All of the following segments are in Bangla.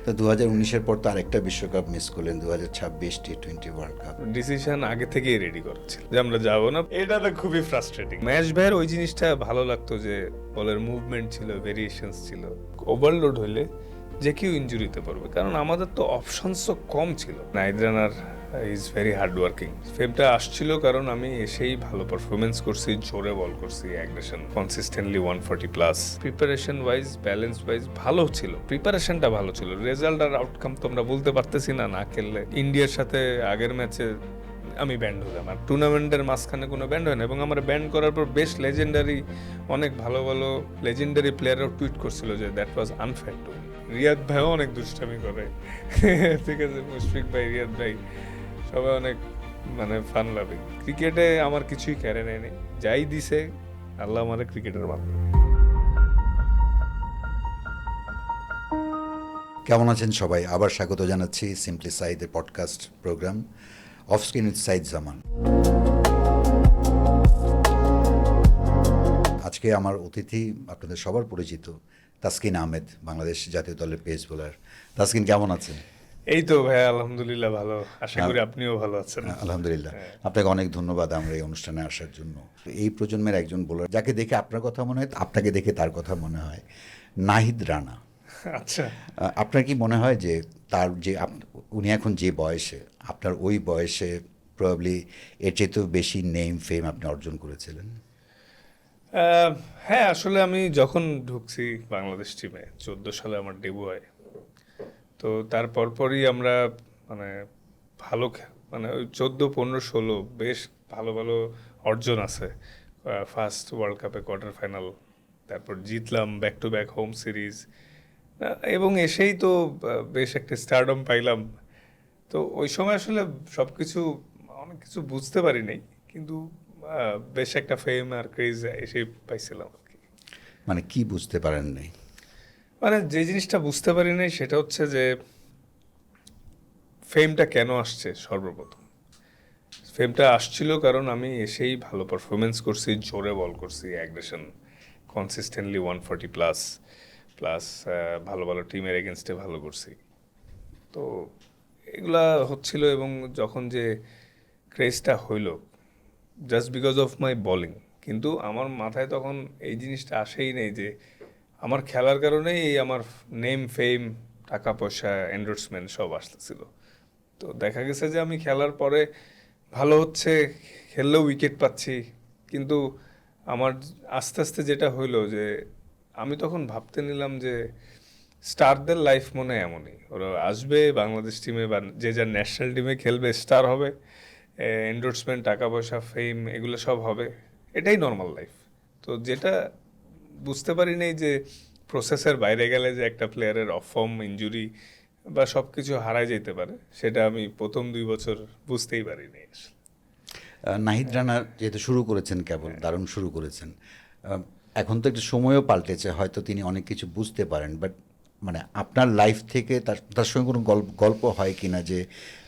তো 2019-এর পর তো আরেকটা বিশ্বকাপ মিস করলেন, 2026 টি-20 ওয়ার্ল্ড কাপ। ডিসিশন আগে থেকেই রেডি করেছিল যে আমরা যাবো না, এটা তো খুবই ফ্রাস্ট্রেটিং। ম্যাচ ভাইয়ের ওই জিনিসটা ভালো লাগতো যে বলের মুভমেন্ট ছিল, ভেরিয়েশনস ছিল। ওভারলোড হইলে যে কেউ ইনজুরিতে পড়বে, কারণ আমাদের তো অপশনস তো কম ছিল। Nahid Rana is very hard working. ফেমটা আসছিল কারণ আমি এসেই ভালো পারফরমেন্স করছি, জোরে বল করছি, aggression consistently 140+। Preparation wise, balance wise ভালো ছিল, প্রিপারেশনটা ভালো ছিল। রেজাল্ট আর আউটকাম তো আমরা বলতে পারতেছি না না খেললে। ইন্ডিয়ার সাথে আগের ম্যাচে আমি ব্যান্ড হলাম, আর টুর্নামেন্টের মাঝখানে কোনো ব্যান্ড হয় না। এবং আমার ব্যান্ড করার পর বেশ লেজেন্ডারি, অনেক ভালো ভালো লেজেন্ডারি প্লেয়াররাও টুইট করছিল যে that was unfair too. Riyad ভাইও অনেক দুষ্টামি করে, ঠিক আছে, মুশফিক ভাই, রিয়াদ ভাই, সবাই অনেক মানে ফান লাভিং। ক্রিকেটে আমার কিছুই কেড়ে নেয়নি, যাই দিছে আল্লাহ আমার ক্রিকেটের মাধ্যমে। কেমন আছেন সবাই? আবার স্বাগত জানাচ্ছি সিম্পলি সাইদের podcast program off screen with Sayeed Zaman. আজকে আমার অতিথি আপনাদের সবার পরিচিত তাসকিন আহমেদ, বাংলাদেশ জাতীয় দলের পেস বোলার। তাসকিন, কেমন আছেন? এই তো ভাই, আলহামদুলিল্লাহ ভালো, আশা করি আপনিও ভালো আছেন। আলহামদুলিল্লাহ, আপনাকে অনেক ধন্যবাদ আমার এই অনুষ্ঠানে আসার জন্য। এই প্রজন্মের একজন বোলার যাকে দেখে আপনার কথা মনে হয়, আপনাকে দেখে তার কথা মনে হয়, নাহিদ রানা। আচ্ছা, আপনার কি মনে হয় যে তার যে উনি এখন যে বয়সে, আপনার ওই বয়সে প্রবাবলি এর চেয়েতেও বেশি নেম ফেম আপনি অর্জন করেছিলেন? হ্যাঁ, আসলে আমি যখন ঢুকছি বাংলাদেশ টিমে 14 সালে আমার ডেবু হয়, তো তার পরপরই আমরা মানে ভালো মানে ওই 14, 15, 16 বেশ ভালো ভালো অর্জন আছে। ফার্স্ট ওয়ার্ল্ড কাপে কোয়ার্টার ফাইনাল, তারপর জিতলাম back to back home series, এবং এসেই তো বেশ একটা স্টারডম পাইলাম। তো ওই সময় আসলে সব কিছু, অনেক কিছু বুঝতে পারি নাই, কিন্তু বেশ একটা ফেম আর ক্রেজ এসেই পাইছিলাম আর কি। মানে কি বুঝতে পারেন নাই? মানে যে জিনিসটা বুঝতে পারি নাই সেটা হচ্ছে যে ফেমটা কেন আসছে। সর্বপ্রথম ফেমটা আসছিল কারণ আমি এসেই ভালো পারফরমেন্স করছি, জোরে বল করছি, অ্যাগ্রেশন কনসিস্টেন্টলি 140+, প্লাস ভালো ভালো টিমের এগেনস্টে ভালো করছি। তো এগুলা হচ্ছিল, এবং যখন যে ক্রেজটা হইল just because of my bowling, কিন্তু আমার মাথায় তখন এই জিনিসটা আসেই নেই যে আমার খেলার কারণেই এই আমার নেম ফেম, টাকা পয়সা, এন্ডোর্সমেন্ট সব আসতেছিল। তো দেখা গেছে যে আমি খেলার পরে ভালো হচ্ছে, খেললেও উইকেট পাচ্ছি, কিন্তু আমার আস্তে আস্তে যেটা হইলো যে আমি তখন ভাবতে নিলাম যে স্টারদের লাইফ মনে হয় এমনই, ওরা আসবে বাংলাদেশ টিমে বা যে যার ন্যাশনাল টিমে খেলবে, স্টার হবে, এন্ডোর্সমেন্ট, টাকা পয়সা, ফেম, এগুলো সব হবে, এটাই নর্মাল লাইফ। তো যেটা বুঝতে পারি নাই যে প্রসেসের বাইরে গেলে যে একটা প্লেয়ারের অফ ফর্ম, ইনজুরি বা সব কিছু হারায় যেতে পারে, সেটা আমি প্রথম 2 বছর বুঝতেই পারিনি আসলে। নাহিদ রানা যেহেতু শুরু করেছেন, কেবল দারুণ শুরু করেছেন। এখন তো একটু সময়ও পাল্টেছে, হয়তো তিনি অনেক কিছু বুঝতে পারেন, বাট মানে আপনার লাইফ থেকে তার তার সঙ্গে কোনো গল্প হয় কিনা যে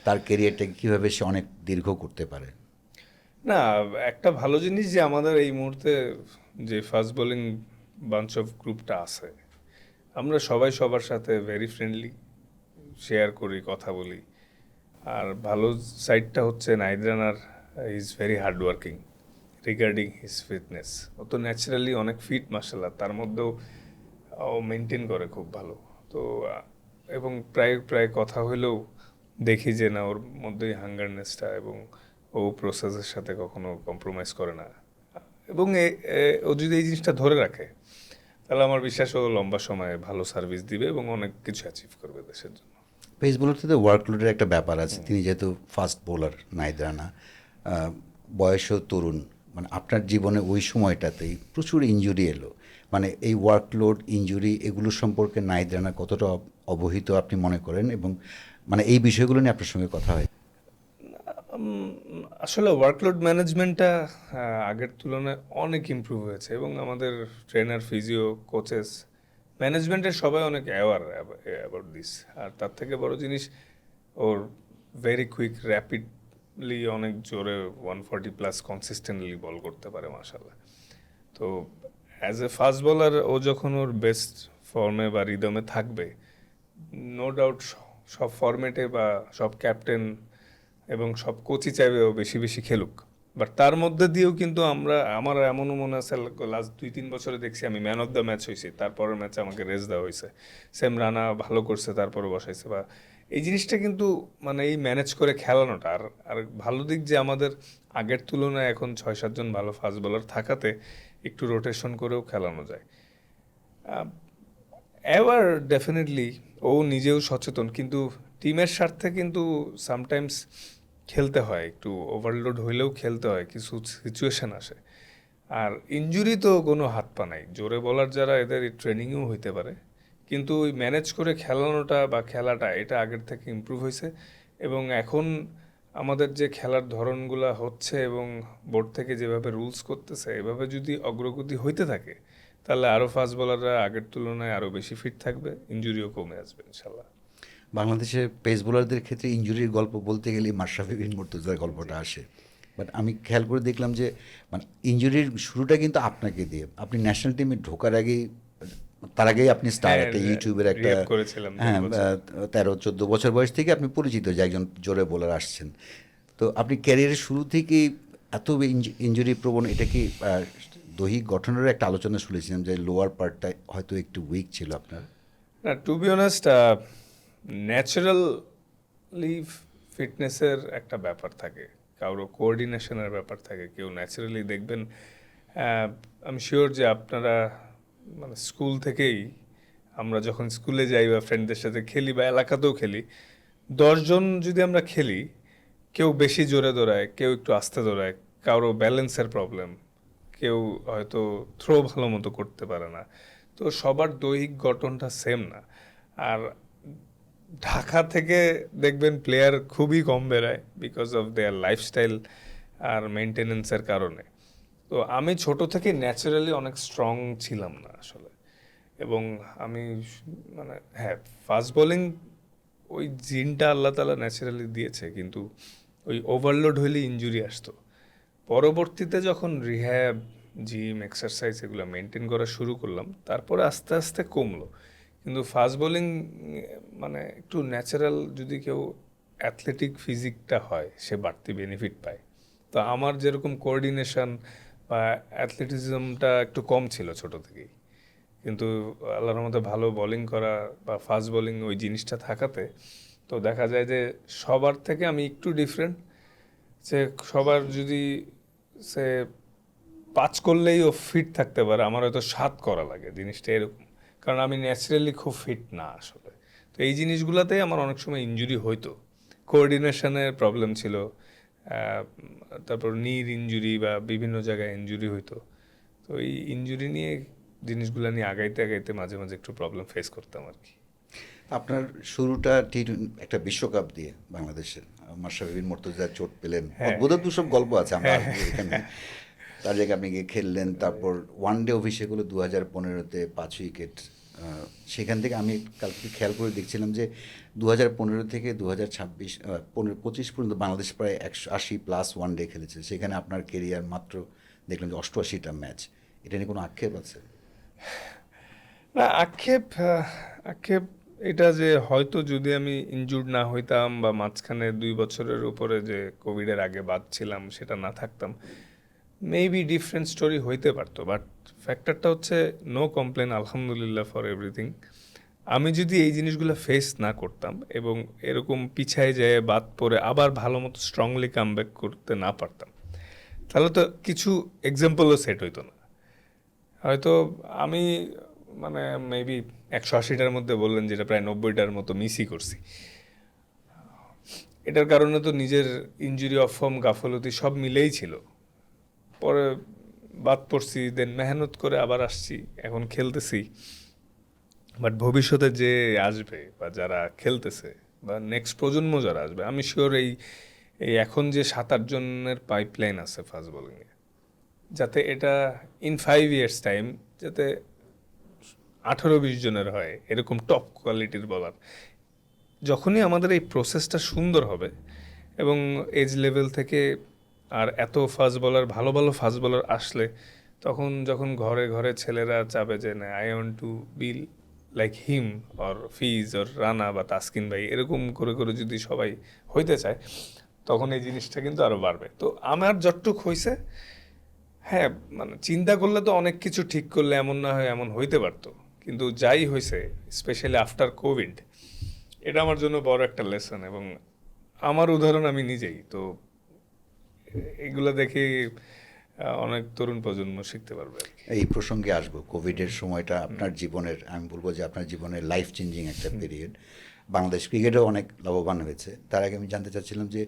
তার কেরিয়ারটাকে কীভাবে সে অনেক দীর্ঘ করতে পারে? না, একটা ভালো জিনিস যে আমাদের এই মুহূর্তে যে ফাস্ট বোলিং বাঞ্চ অফ গ্রুপটা আছে, আমরা সবাই সবার সাথে ভেরি ফ্রেন্ডলি, শেয়ার করি, কথা বলি। আর ভালো সাইডটা হচ্ছে Nahid Rana is very hard working regarding his fitness. ও তো ন্যাচারালি অনেক ফিট মার্শাল্লাহ, তার মধ্যেও ও মেনটেন করে খুব ভালো। তো এবং প্রায় প্রায় কথা হলেও দেখি যে না, ওর মধ্যেই হাঙ্গারনেসটা, এবং ও প্রসেসের সাথে কখনো কম্প্রোমাইজ করে না। এবং ও যদি এই জিনিসটা ধরে রাখে, তাহলে আমার বিশ্বাস ও লম্বা সময়ে ভালো সার্ভিস দিবে এবং অনেক কিছু অ্যাচিভ করবে দেশের জন্য। পেস বোলারতে তো ওয়ার্কলোডের একটা ব্যাপার আছে। তিনি যেহেতু ফাস্ট বোলার নাহিদ রানা, বয়সও তরুণ, মানে আপনার জীবনে ওই সময়টাতেই প্রচুর ইনজুরি এলো। মানে এই ওয়ার্কলোড, ইনজুরি, এগুলো সম্পর্কে নাহিদ রানা কতটা অবহিত আপনি মনে করেন, এবং মানে এই বিষয়গুলো নিয়ে আপনার সঙ্গে কথা হয়? আসলে ওয়ার্কলোড ম্যানেজমেন্টটা আগের তুলনায় অনেক ইমপ্রুভ হয়েছে, এবং আমাদের ট্রেনার, ফিজিও, কোচেস, ম্যানেজমেন্টের সবাই অনেক অ্যাওয়ার অ্যাবাউট দিস। আর তার থেকে বড় জিনিস, ওর ভেরি কুইক, র্যাপিডলি, অনেক জোরে 140+ কনসিস্টেন্টলি বল করতে পারে মাশাল্লাহ। তো অ্যাজ এ ফাস্ট বোলার ও যখন ওর বেস্ট ফর্মে বা রিদমে থাকবে, নো ডাউট সব ফরম্যাটে বা সব ক্যাপ্টেন এবং সব কোচই চাইবেও বেশি বেশি খেলুক, বাট তার মধ্যে দিয়েও কিন্তু আমার এমনও মনে আছে লাস্ট 2-3 বছরে দেখছি আমি ম্যান অফ দ্য ম্যাচ হয়েছি, তারপরের ম্যাচে আমাকে রেস দেওয়া হয়েছে, সেম রানা ভালো করছে তারপরে বসাইছে, বা এই জিনিসটা কিন্তু মানে এই ম্যানেজ করে খেলানোটা। আর আর ভালো দিক যে আমাদের আগের তুলনায় এখন 6-7 জন ভালো ফাস্ট বোলার থাকাতে একটু রোটেশন করেও খেলানো যায়। এবার ডেফিনেটলি ও নিজেও সচেতন, কিন্তু টিমের স্বার্থে কিন্তু সামটাইমস খেলতে হয়, একটু ওভারলোড হইলেও খেলতে হয়, কিছু সিচুয়েশন আসে। আর ইনজুরি তো কোনো হাত পা নাই, জোরে বলার যারা এদের ট্রেনিংও হইতে পারে, কিন্তু ওই ম্যানেজ করে খেলানোটা বা খেলাটা এটা আগের থেকে ইমপ্রুভ হয়েছে। এবং এখন আমাদের যে খেলার ধরনগুলো হচ্ছে এবং বোর্ড থেকে যেভাবে রুলস করতেছে, এভাবে যদি অগ্রগতি হইতে থাকে তাহলে আরও ফাস্ট বোলাররা আগের তুলনায় আরও বেশি ফিট থাকবে, ইনজুরিও কমে আসবে ইনশাল্লাহ। বাংলাদেশে পেস বোলারদের ক্ষেত্রে ইনজুরির গল্প বলতে গেলে মাশরাফি বিন মুর্তজার গল্পটা আসে। বাট আমি খেয়াল করে দেখলাম যে মানে ইনজুরির শুরুটা কিন্তু আপনাকে দিয়ে, আপনি ন্যাশনাল টিমে ঢোকার আগেই, তার আগেই আপনি স্টার হ্যাঁ, একটা ইউটিউবের একটা, রিহ্যাব করেছিলাম 2 হ্যাঁ, বছর। 13-14 বছর বয়স থেকে আপনি পরিচিত যে একজন জোরে বোলার আসছেন। তো আপনি ক্যারিয়ারের শুরু থেকেই এত ইনজুরি প্রবণ, এটা কি দৈহিক গঠনেরও একটা আলোচনা শুনেছিলাম যে লোয়ার পার্টটা হয়তো একটু উইক ছিল আপনার? না, টু বি অনেস্ট, ন্যাচারালি ফিটনেসের একটা ব্যাপার থাকে, কারো কোঅর্ডিনেশনের ব্যাপার থাকে, কেউ ন্যাচারালি দেখবেন। আমি শিওর যে আপনারা মানে স্কুল থেকেই, আমরা যখন স্কুলে যাই বা ফ্রেন্ডদের সাথে খেলি বা এলাকাতেও খেলি, 10 জন যদি আমরা খেলি, কেউ বেশি জোরে দৌড়ায়, কেউ একটু আস্তে দৌড়ায়, কারো ব্যালেন্সের প্রবলেম, কেউ হয়তো থ্রো ভালো মতো করতে পারে না। তো সবার দৈহিক গঠনটা সেম না। আর ঢাকা থেকে দেখবেন প্লেয়ার খুবই কম বেরায় বিকজ অফ দেয়ার লাইফস্টাইল আর মেনটেনেন্সের কারণে। তো আমি ছোট থেকে ন্যাচারালি অনেক স্ট্রং ছিলাম না আসলে। এবং আমি মানে হ্যাঁ, ফাস্ট বোলিং ওই জিনটা আল্লাহ তাআলা ন্যাচারালি দিয়েছে, কিন্তু ওই ওভারলোড হইলে ইনজুরি আসতো। পরবর্তীতে যখন রিহ্যাব, জিম, এক্সারসাইজ এগুলো মেনটেন করা শুরু করলাম, তারপরে আস্তে আস্তে কমলো। কিন্তু ফাস্ট বোলিং মানে একটু ন্যাচারাল, যদি কেউ অ্যাথলেটিক ফিজিকটা হয় সে বাড়তি বেনিফিট পায়। তো আমার যেরকম কোঅর্ডিনেশন বা অ্যাথলেটিজমটা একটু কম ছিল ছোট থেকেই, কিন্তু আল্লাহর মধ্যে ভালো বোলিং করা বা ফাস্ট বোলিং ওই জিনিসটা থাকাতে তো দেখা যায় যে সবার থেকে আমি একটু ডিফারেন্ট। যে সবার যদি সে 5 করলেই ও ফিট থাকতে পারে, আমার হয়তো 7 করা লাগে, জিনিসটা এরকম। কারণ আমি ন্যাচারালি খুব ফিট না আসলে। তো এই জিনিসগুলোতেই আমার অনেক সময় ইনজুরি হইতো, কোঅর্ডিনেশনের প্রবলেম ছিল, তারপর নির ইনজুরি বা বিভিন্ন জায়গায় ইনজুরি হইতো। তো এই ইনজুরি নিয়ে জিনিসগুলো নিয়ে আগাইতে আগাইতে মাঝে মাঝে একটু প্রবলেম ফেস করতাম আর কি। আপনার শুরুটা একটা বিশ্বকাপ দিয়ে বাংলাদেশের, মাশরাফি বিন মুর্তজা চোট পেলেন, হ্যাঁ, অদ্ভুত সব গল্প আছে, আমরা আসবো এখানে। তার জায়গায় আপনি গিয়ে খেললেন, তারপর ওয়ান ডে অভিষেক হলো 2015-তে 5 উইকেট। সেখান থেকে আমি কালকে খেয়াল করে দেখছিলাম যে 2015 থেকে 2026, 25 পর্যন্ত বাংলাদেশ প্রায় 180+ ওয়ান ডে খেলেছে, সেখানে আপনার কেরিয়ার মাত্র দেখলাম যে 88টা ম্যাচ। এটা নিয়ে কোনো আক্ষেপ আছে? না, আক্ষেপ এটা যে হয়তো যদি আমি ইনজুর্ড না হইতাম বা মাঝখানে 2 বছরের উপরে যে কোভিডের আগে বাদ ছিলাম সেটা না থাকতাম, মেবি ডিফারেন্ট স্টোরি হইতে পারতো। বাট ফ্যাক্টরটা হচ্ছে নো কমপ্লেন, আলহামদুলিল্লাহ ফর এভরিথিং। আমি যদি এই জিনিসগুলো ফেস না করতাম এবং এরকম পিছায় যেয়ে বাদ পড়ে আবার ভালো মতো স্ট্রংলি কামব্যাক করতে না পারতাম, তাহলে তো কিছু এক্সাম্পলও সেট হইতো না। হয়তো আমি মানে মেবি 180টার মধ্যে বললেন যেটা প্রায় 90টার মতো মিসই করছি। এটার কারণে তো নিজের ইনজুরি, অফ ফর্ম, গাফলতি সব মিলেই ছিল। পরে বাদ পড়ছি, দেন মেহনত করে আবার আসছি, এখন খেলতেছি। বাট ভবিষ্যতে যে আসবে বা যারা খেলতেছে বা নেক্সট প্রজন্ম যারা আসবে, আমি শিওর এই এই এখন যে 7-8 জনের পাইপলাইন আছে ফাস্ট বোলিংয়ে, যাতে এটা ইন 5 ইয়ার্স টাইম যাতে 18-20 জনের হয় এরকম টপ কোয়ালিটির বলার। যখনই আমাদের এই প্রসেসটা সুন্দর হবে এবং এজ লেভেল থেকে আর এত ফাস্ট বলার, ভালো ভালো ফাস্ট বলার আসলে, তখন যখন ঘরে ঘরে ছেলেরা চাবে যে না, I want to be like him or fees or Rana বা তাসকিন ভাই এরকম করে করে যদি সবাই হইতে চায় তখন এই জিনিসটা কিন্তু আরও বাড়বে। তো আমার যতটুক হয়েছে, হ্যাঁ মানে চিন্তা করলে তো অনেক কিছু ঠিক করলে এমন না হয় এমন হইতে পারতো, কিন্তু যাই হয়েছে স্পেশালি আফটার কোভিড, এটা আমার জন্য বড় একটা লেসন। এবং আমার উদাহরণ আমি নিজেই তো, এগুলো দেখে অনেক তরুণ প্রজন্ম শিখতে পারবে আর কি। এই প্রসঙ্গে আসবো। কোভিডের সময়টা আপনার জীবনের, আমি বলবো যে আপনার জীবনের লাইফ চেঞ্জিং একটা পিরিয়ড। বাংলাদেশ ক্রিকেটও অনেক লাভবান হয়েছে। তার আগে আমি জানতে চাচ্ছিলাম যে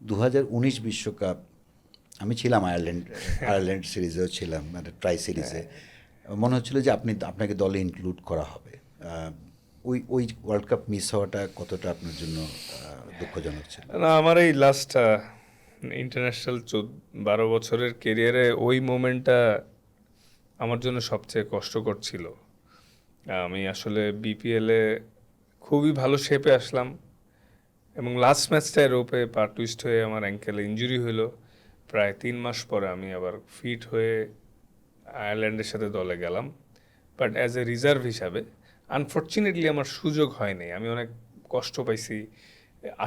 2019 বিশ্বকাপ, আমি ছিলাম আয়ারল্যান্ড সিরিজেও ছিলাম, মানে ট্রাই সিরিজে। মনে হচ্ছিল যে আপনাকে দলে ইনক্লুড করা হবে। ওই ওয়ার্ল্ড কাপ মিস হওয়াটা কতটা আপনার জন্য দুঃখজনক ছিল? না, আমার এই লাস্ট ইন্টারন্যাশনাল 12 বছরের কেরিয়ারে ওই মোমেন্টটা আমার জন্য সবচেয়ে কষ্টকর ছিল। আমি আসলে বিপিএলে খুবই ভালো শেপে আসলাম এবং লাস্ট ম্যাচটায় রোপে পা টুইস্ট হয়ে আমার অ্যাঙ্কেলে ইঞ্জুরি হলো। প্রায় 3 মাস পরে আমি আবার ফিট হয়ে আয়ারল্যান্ডের সাথে দলে গেলাম, বাট অ্যাজ এ রিজার্ভ হিসাবে। আনফর্চুনেটলি আমার সুযোগ হয়নি, আমি অনেক কষ্ট পাইছি।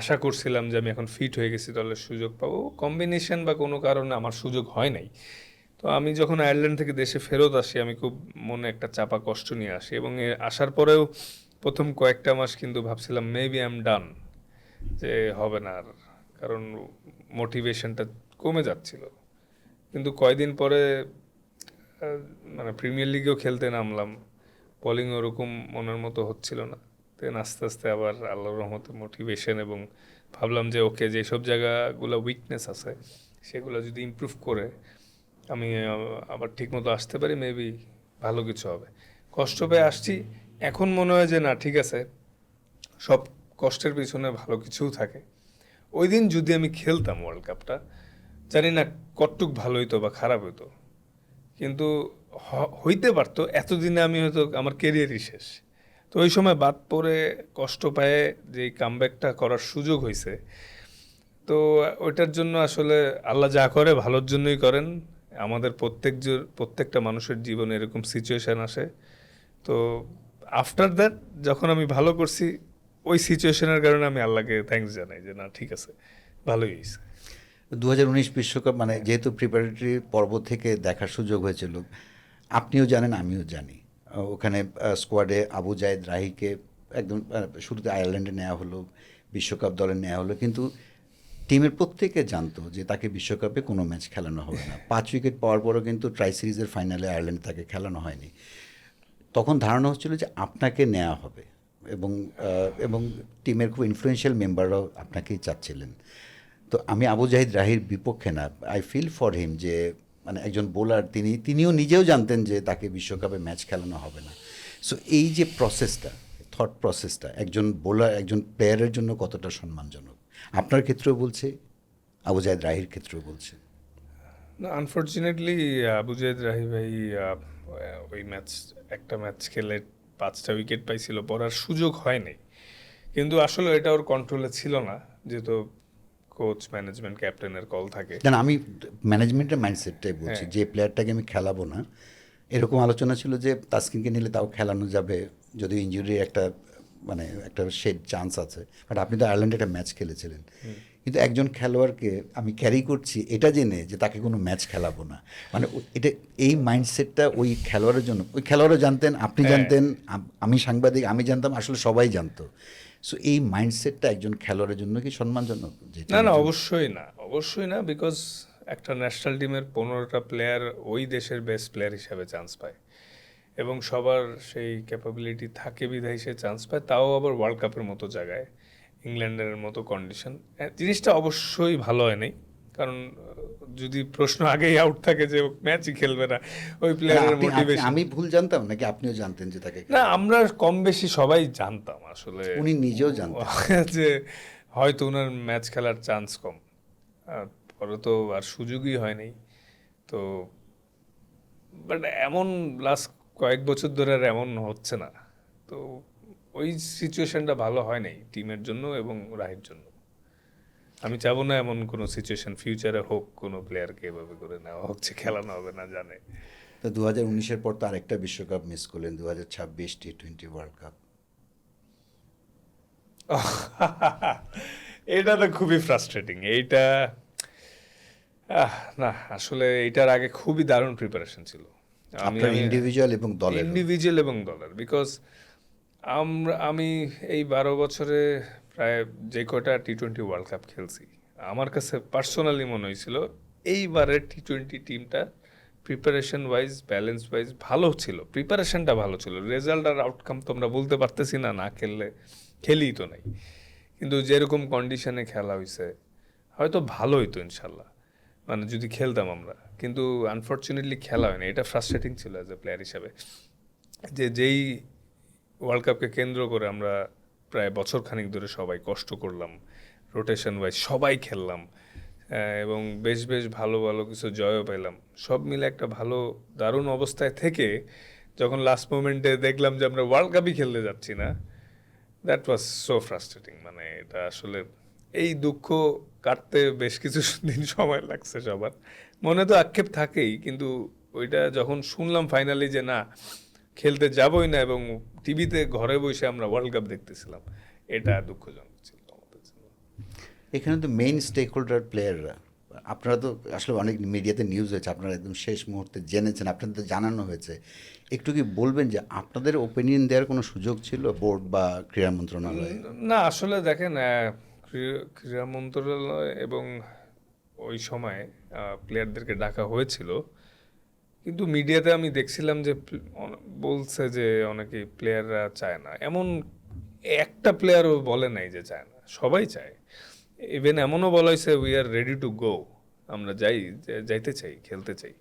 আশা করছিলাম যে আমি এখন ফিট হয়ে গেছি দলের সুযোগ পাবো, কম্বিনেশন বা কোনো কারণে আমার সুযোগ হয় নাই। তো আমি যখন আয়ারল্যান্ড থেকে দেশে ফেরত আসি আমি খুব মনে একটা চাপা কষ্ট নিয়ে আসি, এবং আসার পরেও প্রথম কয়েকটা মাস কিন্তু ভাবছিলাম মেবি আই এম ডান, যে হবে না আর, কারণ মোটিভেশনটা কমে যাচ্ছিল। কিন্তু কয়দিন পরে মানে প্রিমিয়ার লিগেও খেলতে নামলাম, বোলিং ওরকম মনের মতো হচ্ছিল না। দেন আস্তে আস্তে আবার আল্লাহর রহমতে মোটিভেশন, এবং ভাবলাম যে ওকে যেসব জায়গাগুলো উইকনেস আছে সেগুলো যদি ইমপ্রুভ করে আমি আবার ঠিকমতো আসতে পারি, মেবি ভালো কিছু হবে। কষ্ট পেয়ে আসছি, এখন মনে হয় যে না ঠিক আছে, সব কষ্টের পিছনে ভালো কিছুও থাকে। ওই দিন যদি আমি খেলতাম ওয়ার্ল্ড কাপটা, জানি না কতটুক ভালো হইতো বা খারাপ হইতো, কিন্তু হইতে পারতো। এতদিনে আমি হয়তো আমার কেরিয়ারই শেষ। তো ওই সময় বাদ পড়ে কষ্ট পায়ে যে কামব্যাকটা করার সুযোগ হয়েছে, তো ওইটার জন্য আসলে আল্লাহ যা করে ভালোর জন্যই করেন। আমাদের প্রত্যেকটা মানুষের জীবনে এরকম সিচুয়েশান আসে। তো আফটার দ্যাট যখন আমি ভালো করছি, ওই সিচুয়েশনের কারণে আমি আল্লাহকে থ্যাঙ্কস জানাই যে না ঠিক আছে, ভালোই হয়েছে। 2019 বিশ্বকাপ মানে যেহেতু প্রিপারেটরি পর্ব থেকে দেখার সুযোগ হয়েছিল, আপনিও জানেন আমিও জানি। ওখানে স্কোয়াডে আবু জায়েদ রাহিকে একদম শুরুতে আয়ারল্যান্ডে নেওয়া হলো, বিশ্বকাপ দলে নেওয়া হলো, কিন্তু টিমের প্রত্যেকে জানতো যে তাকে বিশ্বকাপে কোনো ম্যাচ খেলানো হবে না। 5 উইকেট পাওয়ার পরও কিন্তু ট্রাই সিরিজের ফাইনালে আয়ারল্যান্ডে তাকে খেলানো হয়নি। তখন ধারণা হচ্ছিল যে আপনাকে নেওয়া হবে, এবং টিমের খুব ইনফ্লুয়েন্সিয়াল মেম্বাররাও আপনাকেই চাচ্ছিলেন। তো আমি আবু জাহিদ রাহির বিপক্ষে না, আই ফিল ফর হিম যে মানে একজন বোলার, তিনিও নিজেও জানতেন যে তাকে বিশ্বকাপে ম্যাচ খেলানো হবে না। সো এই যে প্রসেসটা, থট প্রসেসটা একজন বোলার, একজন প্লেয়ারের জন্য কতটা সম্মানজনক, আপনার ক্ষেত্রেও বলছে, আবু জাহিদ রাহির ক্ষেত্রেও বলছে। না, আনফর্চুনেটলি আবু জায়েদ রাহি ভাই ওই একটা ম্যাচ খেলে 5টা উইকেট পাইছিল, পড়ার সুযোগ হয়নি। কিন্তু আসলে এটা ওর কন্ট্রোলে ছিল না, যেহেতু কোচ ম্যানেজমেন্ট ক্যাপ্টেনের কল থাকে। না, আমি ম্যানেজমেন্টের মাইন্ডসেটটাই বলছি, হ্যাঁ, যে প্লেয়ারটাকে আমি খেলাবো না, এরকম আলোচনা ছিল যে তাসকিনকে নিলে তাও খেলানো যাবে, যদিও ইনজুরির একটা মানে একটা শেড চান্স আছে। বাট আপনি তো আয়ারল্যান্ডে একটা ম্যাচ খেলেছিলেন, কিন্তু একজন খেলোয়াড়কে আমি ক্যারি করছি এটা জেনে যে তাকে কোনো ম্যাচ খেলাবো না, মানে এটা, এই মাইন্ডসেটটা ওই খেলোয়াড়ের জন্য, ওই খেলোয়াড়ও জানতেন, আপনি জানতেন, আমি সাংবাদিক, আমি জানতাম, আসলে সবাই জানতো। সো এই মাইন্ডসেটটা একজন খেলোয়াড়ের জন্য কি সম্মানজনক? যে না না, অবশ্যই না, অবশ্যই না, বিকজ একটা ন্যাশনাল টিমের 15টা প্লেয়ার ওই দেশের বেস্ট প্লেয়ার হিসাবে চান্স পায়, এবং সবার সেই ক্যাপাবিলিটি থাকে বিধায় সে চান্স পায়, তাও আবার ওয়ার্ল্ড কাপের মতো জায়গায়, ইংল্যান্ডের মতো কন্ডিশন। জিনিসটা অবশ্যই ভালো হয়নি, কারণ যদি প্রশ্ন আগেই আউট থাকে যে ম্যাচই খেলবে না, ওই প্লেয়ারের মোটিভেশন। আমি ভুল জানতাম নাকি আপনিও জানতেন যে তাকে না, আমরা কম বেশি সবাই জানতাম আসলে, উনি নিজেও জানতেন? যে হয়তো ওনার ম্যাচ খেলার চান্স কম। পরে তো আর সুযোগই হয়নি। তো বাট এমন লাস্ট কয়েক বছর ধরে আর এমন হচ্ছে না। তো ওই সিচুয়েশনটা ভালো হয় নাই টিমের জন্য এবং রাহির জন্য। আমি চাবো না এমন কোনো সিচুয়েশন ফিউচারে হোক, কোনো প্লেয়ারকে এভাবে করে নেওয়া হচ্ছে, খেলানো হবে না জানে। তো 2019-এর পর তো আরেকটা বিশ্বকাপ মিস করলেন, 2026 টি-20 ওয়ার্ল্ড কাপ। এটা তো খুবই ফ্রাস্ট্রেটিং এইটা। না আসলে এটার আগে খুবই দারুণ প্রিপারেশন ছিল। আপনার ইন্ডিভিজুয়াল এবং দলের। ইন্ডিভিজুয়াল এবং দলের, বিকজ আমি এই 12 বছরে প্রায় যে কয়টা টি-20 ওয়ার্ল্ড কাপ খেলছি, আমার কাছে পার্সোনালি মনে হয়েছিল এইবারের টি-20 টিমটা প্রিপারেশন ওয়াইজ, ব্যালেন্স ওয়াইজ ভালো ছিল, প্রিপারেশনটা ভালো ছিল। রেজাল্ট আর আউটকাম তো আমরা বলতে পারতেছি না, না খেললে খেলি তো নাই, কিন্তু যেরকম কন্ডিশনে খেলা হয়েছে হয়তো ভালো হইতো ইনশাল্লাহ, মানে যদি খেলতাম আমরা, কিন্তু আনফর্চুনেটলি খেলা হয়নি। এটা ফ্রাস্ট্রেটিং ছিল অ্যাজ এ প্লেয়ার হিসাবে, যে যেই ওয়ার্ল্ড কাপকে কেন্দ্র করে আমরা প্রায় বছর খানিক ধরে সবাই কষ্ট করলাম, রোটেশন ওয়াইজ সবাই খেললাম, এবং বেশ বেশ ভালো ভালো কিছু জয়ও পেলাম, সব মিলে একটা ভালো দারুণ অবস্থায় থেকে যখন লাস্ট মোমেন্টে দেখলাম যে আমরা ওয়ার্ল্ড কাপই খেলতে যাচ্ছি না, দ্যাট ওয়াজ সো ফ্রাস্ট্রেটিং। মানে এটা আসলে এই দুঃখ কাটতে বেশ কিছু দিন সময় লাগছে সবার, মনে তো আক্ষেপ থাকেই, কিন্তু ওইটা যখন শুনলাম ফাইনালি যে না খেলতে যাবই না, এবং টিভিতে ঘরে বসে আমরা ওয়ার্ল্ড কাপ দেখতেছিলাম, এটা দুঃখজনক ছিল আমাদের জন্য। এখানে তো মেইন স্টেক হোল্ডার প্লেয়াররা, আপনারা তো আসলে অনেক মিডিয়াতে নিউজ হয়েছে, আপনারা একদম শেষ মুহূর্তে জেনেছেন, আপনাদের জানানো হয়েছে, একটু কি বলবেন যে আপনাদের ওপিনিয়ন দেওয়ার কোনো সুযোগ ছিল বোর্ড বা ক্রীড়া মন্ত্রণালয়ে? না আসলে দেখেন, ক্রীড়া মন্ত্রণালয় এবং ওই সময় প্লেয়ারদেরকে ডাকা হয়েছিল, কিন্তু মিডিয়াতে আমি দেখছিলাম যে বলছে যে অনেকে প্লেয়াররা চায় না, এমন একটা প্লেয়ারও বলে নাই যে চায় না, সবাই চায়। ইভেন এমনও বলা হয়েছে we are ready to go, আমরা যাইতে চাই, খেলতে চাই।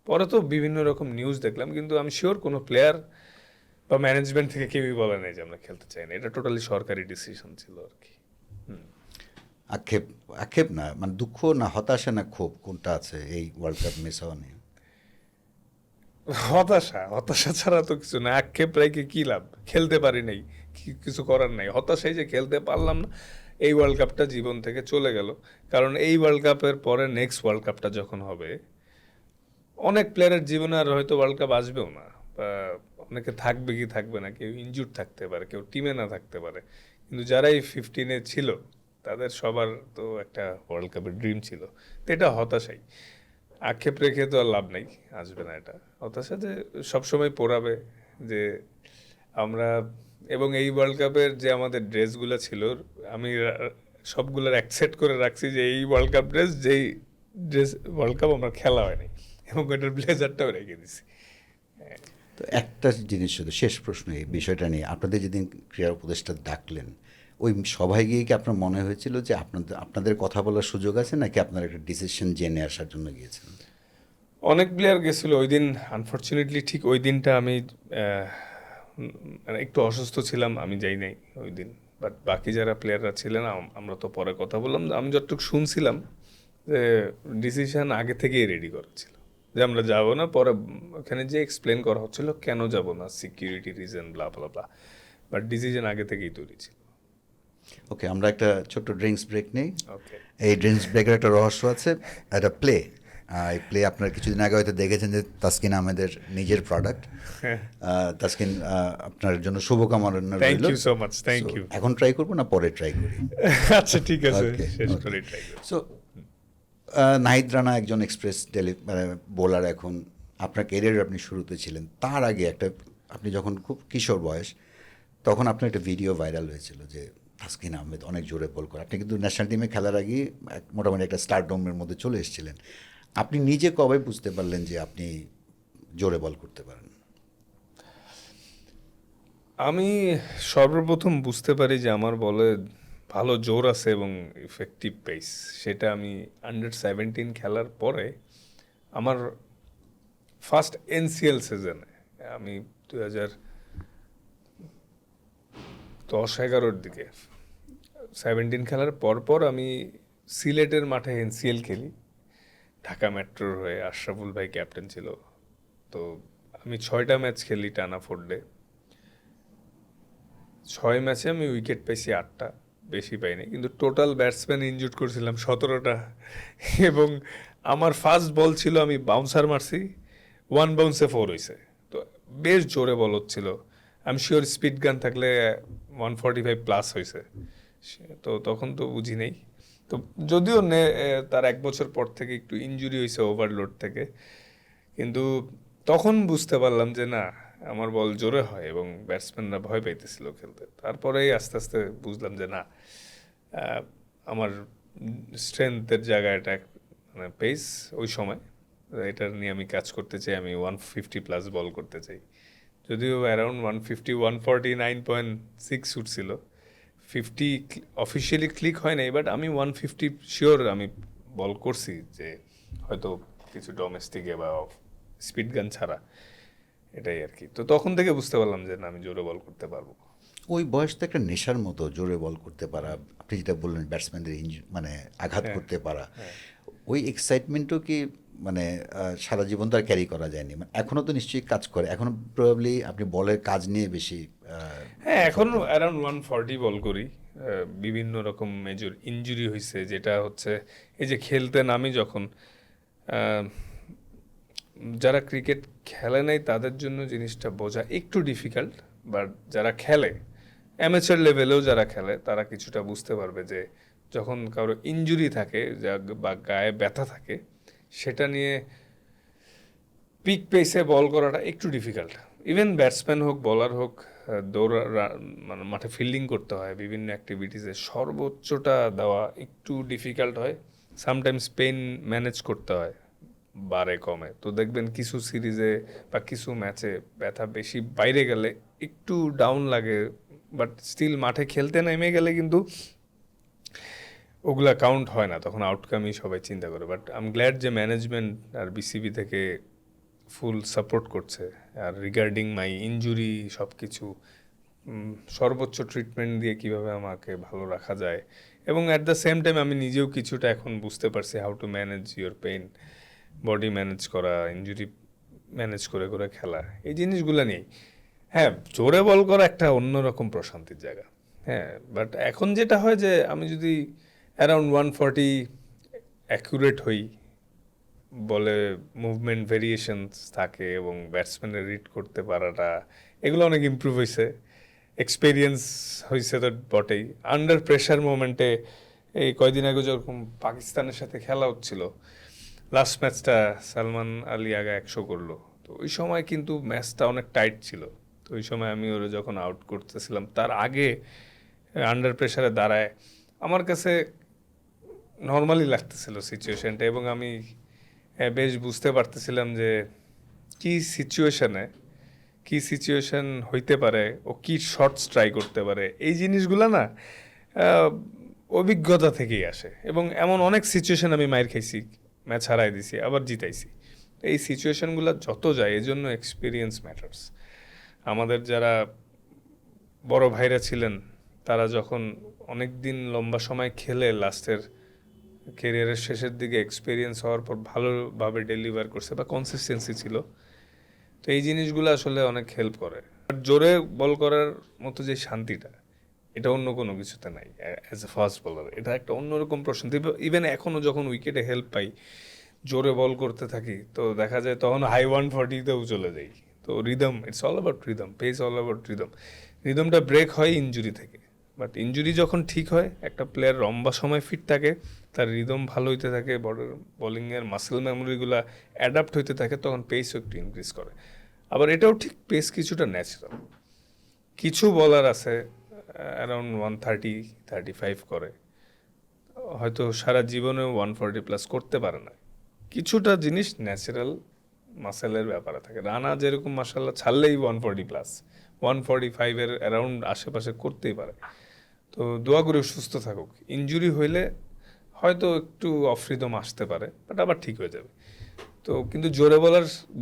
পরে তো বিভিন্ন রকম নিউজ দেখলাম, কিন্তু আমি শিওর কোনো প্লেয়ার বা ম্যানেজমেন্ট থেকে কেউই বলে নাই যে আমরা খেলতে চাই না, এটা টোটালি সরকারি ডিসিশন ছিল আর কি। আক্ষেপ, আক্ষেপ না মানে দুঃখ না হতাশা না ক্ষোভ, কোনটা আছে এই ওয়ার্ল্ড কাপ মিস হওয়া নিয়ে? হতাশা, হতাশা ছাড়া তো কিছু না। আক্ষেপ রেখে কি লাভ, খেলতে পারি নাই, কিছু করার নাই। হতাশাই যে খেলতে পারলাম না, এই ওয়ার্ল্ড কাপটা জীবন থেকে চলে গেল। কারণ এই ওয়ার্ল্ড কাপের পরে নেক্সট ওয়ার্ল্ড কাপটা যখন হবে, অনেক প্লেয়ারের জীবনে আর হয়তো ওয়ার্ল্ড কাপ আসবেও না, বা অনেকে থাকবে কি থাকবে না, কেউ ইনজুর থাকতে পারে, কেউ টিমে না থাকতে পারে, কিন্তু যারা এই 15-এ ছিল তাদের সবার তো একটা ওয়ার্ল্ড কাপের ড্রিম ছিল। তো এটা হতাশাই, আক্ষেপ রেখে তো আর লাভ নেই, আসবে না। এটা হতাশা যে সবসময় পোড়াবে যে আমরা, এবং এই ওয়ার্ল্ড কাপের যে আমাদের ড্রেসগুলো ছিল, আমি সবগুলোর অ্যাকসেপ্ট করে রাখছি যে এই ওয়ার্ল্ড কাপ ড্রেস, যেই ড্রেস ওয়ার্ল্ড কাপ আমরা খেলা হয়নি, এবং ওটার ব্লেজারটাও রেখে দিছি। তো একটা জিনিস শুধু শেষ প্রশ্ন এই বিষয়টা নিয়ে, আপনাদের যেদিন ক্রীড়া উপদেষ্টা ডাকলেন, ওই সভায় গিয়ে কি আপনার মনে হয়েছিল যে আপনাদের কথা বলার সুযোগ আছে, নাকি আপনারা একটা ডিসিশন জেনে আসার জন্য গিয়েছেন? অনেক প্লেয়ার গেছিল ওই দিন, আনফর্চুনেটলি ঠিক ওই দিনটা আমি মানে একটু অসুস্থ ছিলাম, আমি যাই নাই ওই দিন। বাট বাকি যারা প্লেয়াররা ছিলেন আমরা তো পরে কথা বললাম, আমি যতটুকু শুনছিলাম যে ডিসিশন আগে থেকেই রেডি করা ছিল যে আমরা যাবো না। পরে ওখানে যে এক্সপ্লেন করা হচ্ছিল কেন যাব না, security reason, blah blah blah, but decision আগে থেকেই তৈরি ছিল। ওকে, আমরা একটা ছোট্ট ড্রিঙ্কস ব্রেক নেই। ওকে, এই ড্রিঙ্কস ব্রেকের একটা রহস্য আছে, একটা প্লে। এই প্লে আপনারা কিছুদিন আগে হয়তো দেখেছেন যে তাসকিন আহমেদের নিজের প্রোডাক্ট। তাসকিন, আপনার জন্য শুভকামনা থ্যাংক রইল। You so much, thank you. এখন ট্রাই করবো না পরে ট্রাই করি? আচ্ছা ঠিক আছে, Okay, শেষ okay. করে ট্রাই করব। সো নাহিদ রানা একজন এক্সপ্রেস বোলার, এখন আপনার ক্যারিয়ার আপনি শুরুতে ছিলেন, তার আগে একটা আপনি যখন খুব কিশোর বয়স, তখন আপনার একটা ভিডিও ভাইরাল হয়েছিল যে তাসকিন আহমেদ অনেক জোরে বল করে। আপনি কিন্তু ন্যাশনাল টিমে খেলার আগে মোটামুটি একটা স্টারডমের মধ্যে চলে এসেছিলেন। আপনি নিজে কবে বুঝতে পারলেন যে আপনি জোরে বল করতে পারেন? আমি সর্বপ্রথম বুঝতে পারি যে আমার বলে ভালো জোর আছে এবং ইফেক্টিভ পেস, সেটা আমি আন্ডার-17 খেলার পরে আমার ফার্স্ট এনসিএল সিজনে, আমি 2010-11 দিকে 17 খেলার পর আমি সিলেটের মাঠে এনসিএল খেলি, ঢাকা মেট্রোর হয়ে। আশরাফুল ভাই ক্যাপ্টেন ছিল। তো আমি 6টা ম্যাচ খেলি টানা 4 ডে। 6 ম্যাচে আমি উইকেট পাইছি 8টা, বেশি পাইনি, কিন্তু টোটাল ব্যাটসম্যান ইনজুড করছিলাম 17টা। এবং আমার ফার্স্ট বল ছিল, আমি বাউন্সার মারছি, ওয়ান বাউন্সে 4 হয়েছে, তো বেশ জোরে বল হচ্ছিল। আমি শিওর স্পিড গান থাকলে 145+ হয়েছে। তো তখন তো বুঝি নেই। তো যদিও তার 1 বছর পর থেকে একটু ইনজুরি হয়েছে ওভারলোড থেকে, কিন্তু তখন বুঝতে পারলাম যে না, আমার বল জোরে হয় এবং ব্যাটসম্যানরা ভয় পাইতেছিল খেলতে। তারপরেই আস্তে আস্তে বুঝলাম যে না, আমার স্ট্রেংথের জায়গায় এটা মানে পেস ওই সময়, এটা নিয়ে আমি কাজ করতে চাই। আমি 150+ বল করতে চাই। যদিও অ্যারাউন্ড 150, 149.6 উঠছিল, 50 অফিসিয়ালি ক্লিক হয় নাই, বাট আমি 150 শিওর আমি বল করছি, যে হয়তো কিছু ডোমেস্টিকে বা স্পিড গান ছাড়া, এটাই আর কি। তো তখন থেকে বুঝতে পারলাম যে না, আমি জোরে বল করতে পারবো। ওই বয়স তো একটা নেশার মতো, জোরে বল করতে পারা, আপনি যেটা বললেন ব্যাটসম্যানদের মানে আঘাত হ্যাঁ, করতে পারা, হ্যাঁ। ওই এক্সাইটমেন্টও কি মানে সারা জীবন তো আর ক্যারি করা যায়নি, মানে এখনও তো নিশ্চয়ই কাজ করে, এখনও প্রবাবলি আপনি বলের কাজ নিয়ে বেশি হ্যাঁ, এখন অ্যারাউন্ড 140 বল করি। বিভিন্ন রকম মেজর ইনজুরি হয়েছে, যেটা হচ্ছে এই যে খেলতে নামি যখন, আহ, যারা ক্রিকেট খেলে নাই তাদের জন্য জিনিসটা বোঝা একটু ডিফিকাল্ট, বাট যারা খেলে, অ্যামেচার লেভেলেও যারা খেলে, তারা কিছুটা বুঝতে পারবে যে যখন কারো ইনজুরি থাকে বা গায়ে ব্যথা থাকে, সেটা নিয়ে পিক পেসে বল করাটা একটু ডিফিকাল্ট। ইভেন ব্যাটসম্যান হোক, বলার হোক, মানে মাঠে ফিল্ডিং করতে হয়, বিভিন্ন অ্যাক্টিভিটিসে সর্বোচ্চটা দেওয়া একটু ডিফিকাল্ট হয়। সামটাইমস পেন ম্যানেজ করতে হয়, বারে কমে। তো দেখবেন কিছু সিরিজে বা কিছু ম্যাচে ব্যথা বেশি বাইরে গেলে একটু ডাউন লাগে, বাট স্টিল মাঠে খেলতে নেমে গেলে কিন্তু ওগুলা কাউন্ট হয় না, তখন আউটকামই সবাই চিন্তা করে। বাট আই এম গ্ল্যাড যে ম্যানেজমেন্ট আর বিসিবি থেকে ফুল সাপোর্ট করছে, আর রিগার্ডিং মাই ইনজুরি সব কিছু সর্বোচ্চ ট্রিটমেন্ট দিয়ে কিভাবে আমাকে ভালো রাখা যায়। এবং অ্যাট দ্য সেম টাইম আমি নিজেও কিছুটা এখন বুঝতে পারছি how to manage your pain, body manage করা, ইনজুরি ম্যানেজ করে করে খেলা, এই জিনিসগুলো নিয়েই। হ্যাঁ, জোরে বল করা একটা অন্যরকম প্রশান্তির জায়গা। হ্যাঁ, বাট এখন যেটা হয় যে আমি যদি অ্যারাউন্ড 140 অ্যাকুরেট হই, বলে মুভমেন্ট ভেরিয়েশনস থাকে এবং ব্যাটসম্যানের রিড করতে পারাটা, এগুলো অনেক ইমপ্রুভ হয়েছে। এক্সপিরিয়েন্স হয়েছে তো বটেই। আন্ডার প্রেশার মোমেন্টে, এই কয়দিন আগে যখন পাকিস্তানের সাথে খেলা হচ্ছিল, লাস্ট ম্যাচটা সালমান আলী আগা 100 করলো, তো ওই সময় কিন্তু ম্যাচটা অনেক টাইট ছিল। তো ওই সময় আমি ওরা যখন আউট করতেছিলাম, তার আগে আন্ডার প্রেশারে দাঁড়ায় আমার কাছে নর্মালি লাগতেছিল সিচুয়েশনটা, এবং আমি বেশ বুঝতে পারতেছিলাম যে কি সিচুয়েশন হইতে পারে, ও কি শর্টস ট্রাই করতে পারে। এই জিনিসগুলো না অভিজ্ঞতা থেকেই আসে, এবং এমন অনেক সিচুয়েশন আমি মাইর খাইছি, ম্যাচ হারাই দিছি, আবার জিতাইছি। এই সিচুয়েশনগুলো যত যায়, এই জন্য এক্সপিরিয়েন্স ম্যাটার্স। আমাদের যারা বড় ভাইরা ছিলেন, তারা যখন অনেক দিন লম্বা সময় খেলে লাস্টের কেরিয়ারের শেষের দিকে এক্সপিরিয়েন্স হওয়ার পর ভালোভাবে ডেলিভার করছে বা কনসিস্টেন্সি ছিল, তো এই জিনিসগুলো আসলে অনেক হেল্প করে। আর জোরে বল করার মতো যে শান্তিটা, এটা অন্য কোনো কিছুতে নাই। অ্যাজ এ ফাস্ট বোলার এটা একটা অন্যরকম প্রশান্তি। ইভেন এখনও যখন উইকেটে হেল্প পাই, জোরে বল করতে থাকি, তো দেখা যায় তখন হাই 140তেও চলে যাই। তো rhythm, it's all about rhythm, pace all about rhythm. রিদমটা ব্রেক হয় ইনজুরি থেকে, বাট ইনজুরি যখন ঠিক হয়, একটা প্লেয়ার লম্বা সময় ফিট থাকে, তার রিদম ভালো হইতে থাকে, বোলিংয়ের মাসেল মেমোরিগুলো অ্যাডাপ্ট হইতে থাকে, তখন পেসও একটু ইনক্রিজ করে। আবার এটাও ঠিক, পেস কিছুটা ন্যাচারাল। কিছু বলার আছে অ্যারাউন্ড 130-135 করে, হয়তো সারা জীবনেও 140+ করতে পারে না। কিছুটা জিনিস ন্যাচারাল মাসেলের ব্যাপারে থাকে। রানা যেরকম মাসাল্লাহ ছাড়লেই 140+, 145-এর অ্যারাউন্ড আশেপাশে করতেই পারে। তো দোয়া করে সুস্থ থাকুক। ইনজুরি হইলে হয়তো একটু অফ রিদম আসতে পারে, বাট আবার ঠিক হয়ে যাবে। তো কিন্তু জোরে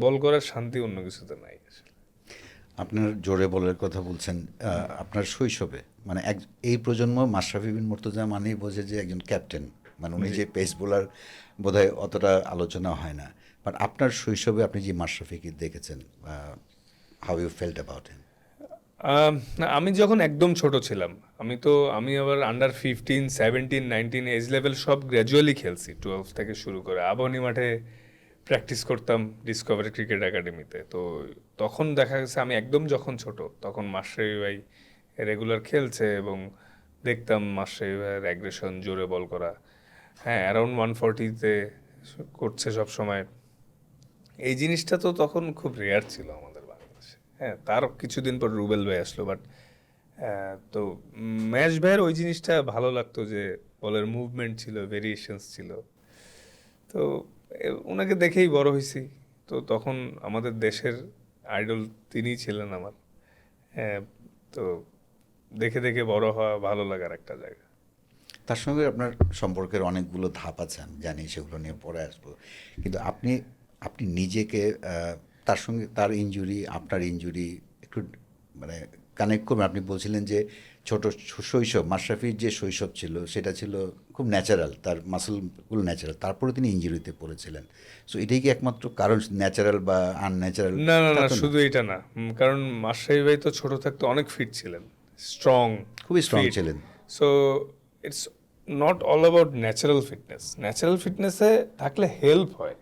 বল করার শান্তি অন্য কিছুতে নাই। আপনার জোরে বলের কথা বলছেন, আপনার শৈশবে মানে এই প্রজন্ম মাশরাফি বিন মুর্তজা মানেই বোঝে যে একজন ক্যাপ্টেন, মানে উনি যে পেস বোলার বোধহয় অতটা আলোচনা হয় না, বাট আপনার শৈশবে আপনি যে মাশরাফিকে দেখেছেন, how you felt about him? না, আমি যখন একদম ছোট ছিলাম, আমি আবার আন্ডার 15, 17, 19 এজ লেভেল সব গ্র্যাজুয়ালি খেলছি, 12 থেকে শুরু করে আবাহনী মাঠে প্র্যাকটিস করতাম ডিসকভারি ক্রিকেট একাডেমিতে। তো তখন দেখা গেছে আমি একদম যখন ছোট তখন মাশরাফি ভাই রেগুলার খেলছে এবং দেখতাম মাশরাফি ভাইয়ের অ্যাগ্রেশন, জোরে বল করা, হ্যাঁ অ্যারাউন্ড 140-তে করছে সব সময়। এই জিনিসটা তো তখন খুব রেয়ার ছিল আমাদের বাংলাদেশে। হ্যাঁ, তার কিছুদিন পর রুবেল ভাই আসলো, বাট তো ম্যাচ ভাইয়ের ওই জিনিসটা ভালো লাগতো যে বলের মুভমেন্ট ছিল, ভেরিয়েশনস ছিল। তো ওনাকে দেখেই বড় হয়েছি। তো তখন আমাদের দেশের আইডল তিনিই ছিলেন আমার। হ্যাঁ, তো দেখে দেখে বড় হওয়া ভালো লাগার একটা জায়গা। তার সঙ্গে আপনার সম্পর্কের অনেকগুলো ধাপ আছে, আমি জানি, সেগুলো নিয়ে পরে আসবো। কিন্তু আপনি আপনি নিজেকে তার সঙ্গে, তার ইনজুরি, আপনার ইনজুরি একটু মানে কানেক্ট করবেন। আপনি বলছিলেন যে ছোট শৈশব, মাশরাফির যে শৈশব ছিল সেটা ছিল খুব ন্যাচারাল, তার মাসলগুলো ন্যাচারাল, তারপরে তিনি ইনজুরিতে পড়েছিলেন। সো এটাই কি একমাত্র কারণ, ন্যাচারাল বা আনন্যাচারাল? না না না, শুধু এটা না। কারণ মাশরাফি ভাই তো ছোট থাকতে অনেক ফিট ছিলেন, স্ট্রং, খুবই স্ট্রং ছিলেন। So it's not all about natural fitness. Natural ফিটনেসে থাকলে হেল্প হয়,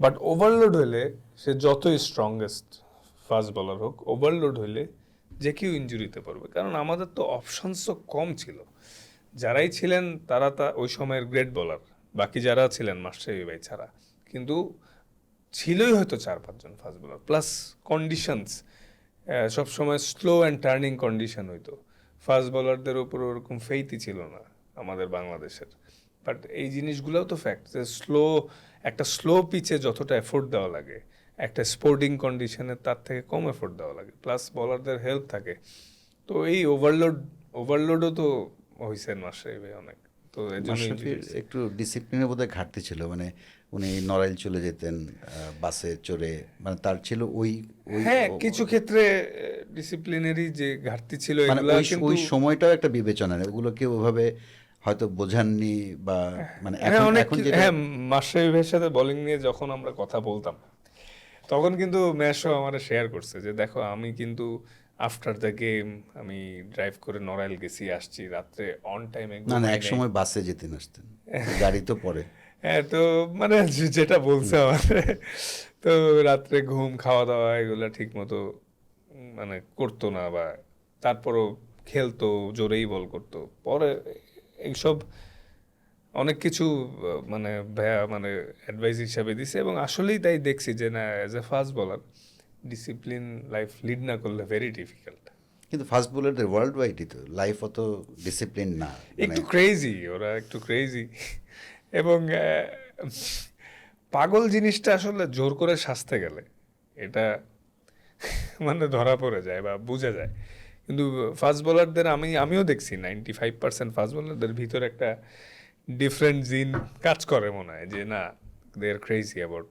বাট ওভারলোড হলে সে যতই স্ট্রংগেস্ট ফাস্ট বলার হোক, ওভারলোড হলে যে কেউ ইঞ্জুরিতে পড়বে। কারণ আমাদের তো অপশনস তো কম ছিল। যারাই ছিলেন তারা ওই সময়ের গ্রেট বলার, বাকি যারা ছিলেন মাশরাফি ভাই ছাড়া। কিন্তু ছিলই হয়তো 4-5 জন ফাস্ট বোলার, প্লাস কন্ডিশনস সবসময় স্লো অ্যান্ড টার্নিং কন্ডিশন হইতো। ফাস্ট বোলারদের উপর ওরকম ফেইথই ছিল না আমাদের বাংলাদেশের। বাট এই জিনিসগুলোও তো ফ্যাক্ট যে একটা স্লো পিচে যতটা এফোর্ট দেওয়া লাগে, একটা স্পোর্টিং কন্ডিশনে তার থেকে কম এফোর্ট দেওয়া লাগে, প্লাস বলারদের হেল্প থাকে। তো এই ওভারলোডও তো হয়েছে মাশরাফি ভাই অনেক। তো এর জন্য মাশরাফির একটু ডিসিপ্লিনের বোধহয় ঘাটতি ছিল, মানে উনি নড়াইল চলে যেতেন বাসে চড়ে, মানে তার ছিল ওই ওই হ্যাঁ, কিছু ক্ষেত্রে ডিসিপ্লিনারি যে ঘাটতি ছিল মানে এগুলা, ওই কিন্তু ওই সময়টাও একটা বিবেচনা, ওগুলোকে ওভাবে হয়তো বোঝাননি বা মানে হ্যাঁ এখন অনেক এখন যেটা হ্যাঁ, মাশরাফি ভাইয়ের সাথে বোলিং নিয়ে যখন আমরা কথা বলতাম তখন কিন্তু ম্যাচও আমার শেয়ার করছে যে দেখো আমি কিন্তু আফটার দ্য গেম আমি ড্রাইভ করে নড়াইল গেছি, আসছি রাত্রে অন টাইমে না না, ঘুমাই এক নাই। সময় বাসে যেতেন আসতেন, গাড়ি তো পরে। হ্যাঁ, তো মানে যেটা বলছে আমার, তো রাত্রে ঘুম, খাওয়া দাওয়া এগুলা ঠিক মতো মানে করতো না, বা তারপরও খেলতো, জোরেই বল করতো। পরে এইসব অনেক কিছু মানে মানে অ্যাডভাইস হিসাবে দিছে, এবং আসলেই তাই দেখছি যে না, as a fast bowler discipline life lead না করলে ভেরি ডিফিকাল্ট। কিন্তু ফাস্ট বোলারদের ওয়ার্ল্ড ওয়াইডই তো লাইফ অত ডিসিপ্লিন না, মানে একটু ক্রেজি, ওরা একটু ক্রেজি। এবং পাগল জিনিসটা আসলে জোর করে সাজতে গেলে এটা মানে ধরা পড়ে যায় বা বোঝা যায়। কিন্তু ফাস্ট বোলারদের আমিও দেখছি 95% ফাস্ট বোলারদের ভিতরে একটা ডিফারেন্ট জিন কাজ করে মনে হয়, যে না, দে আর ক্রেজি অ্যাবাউট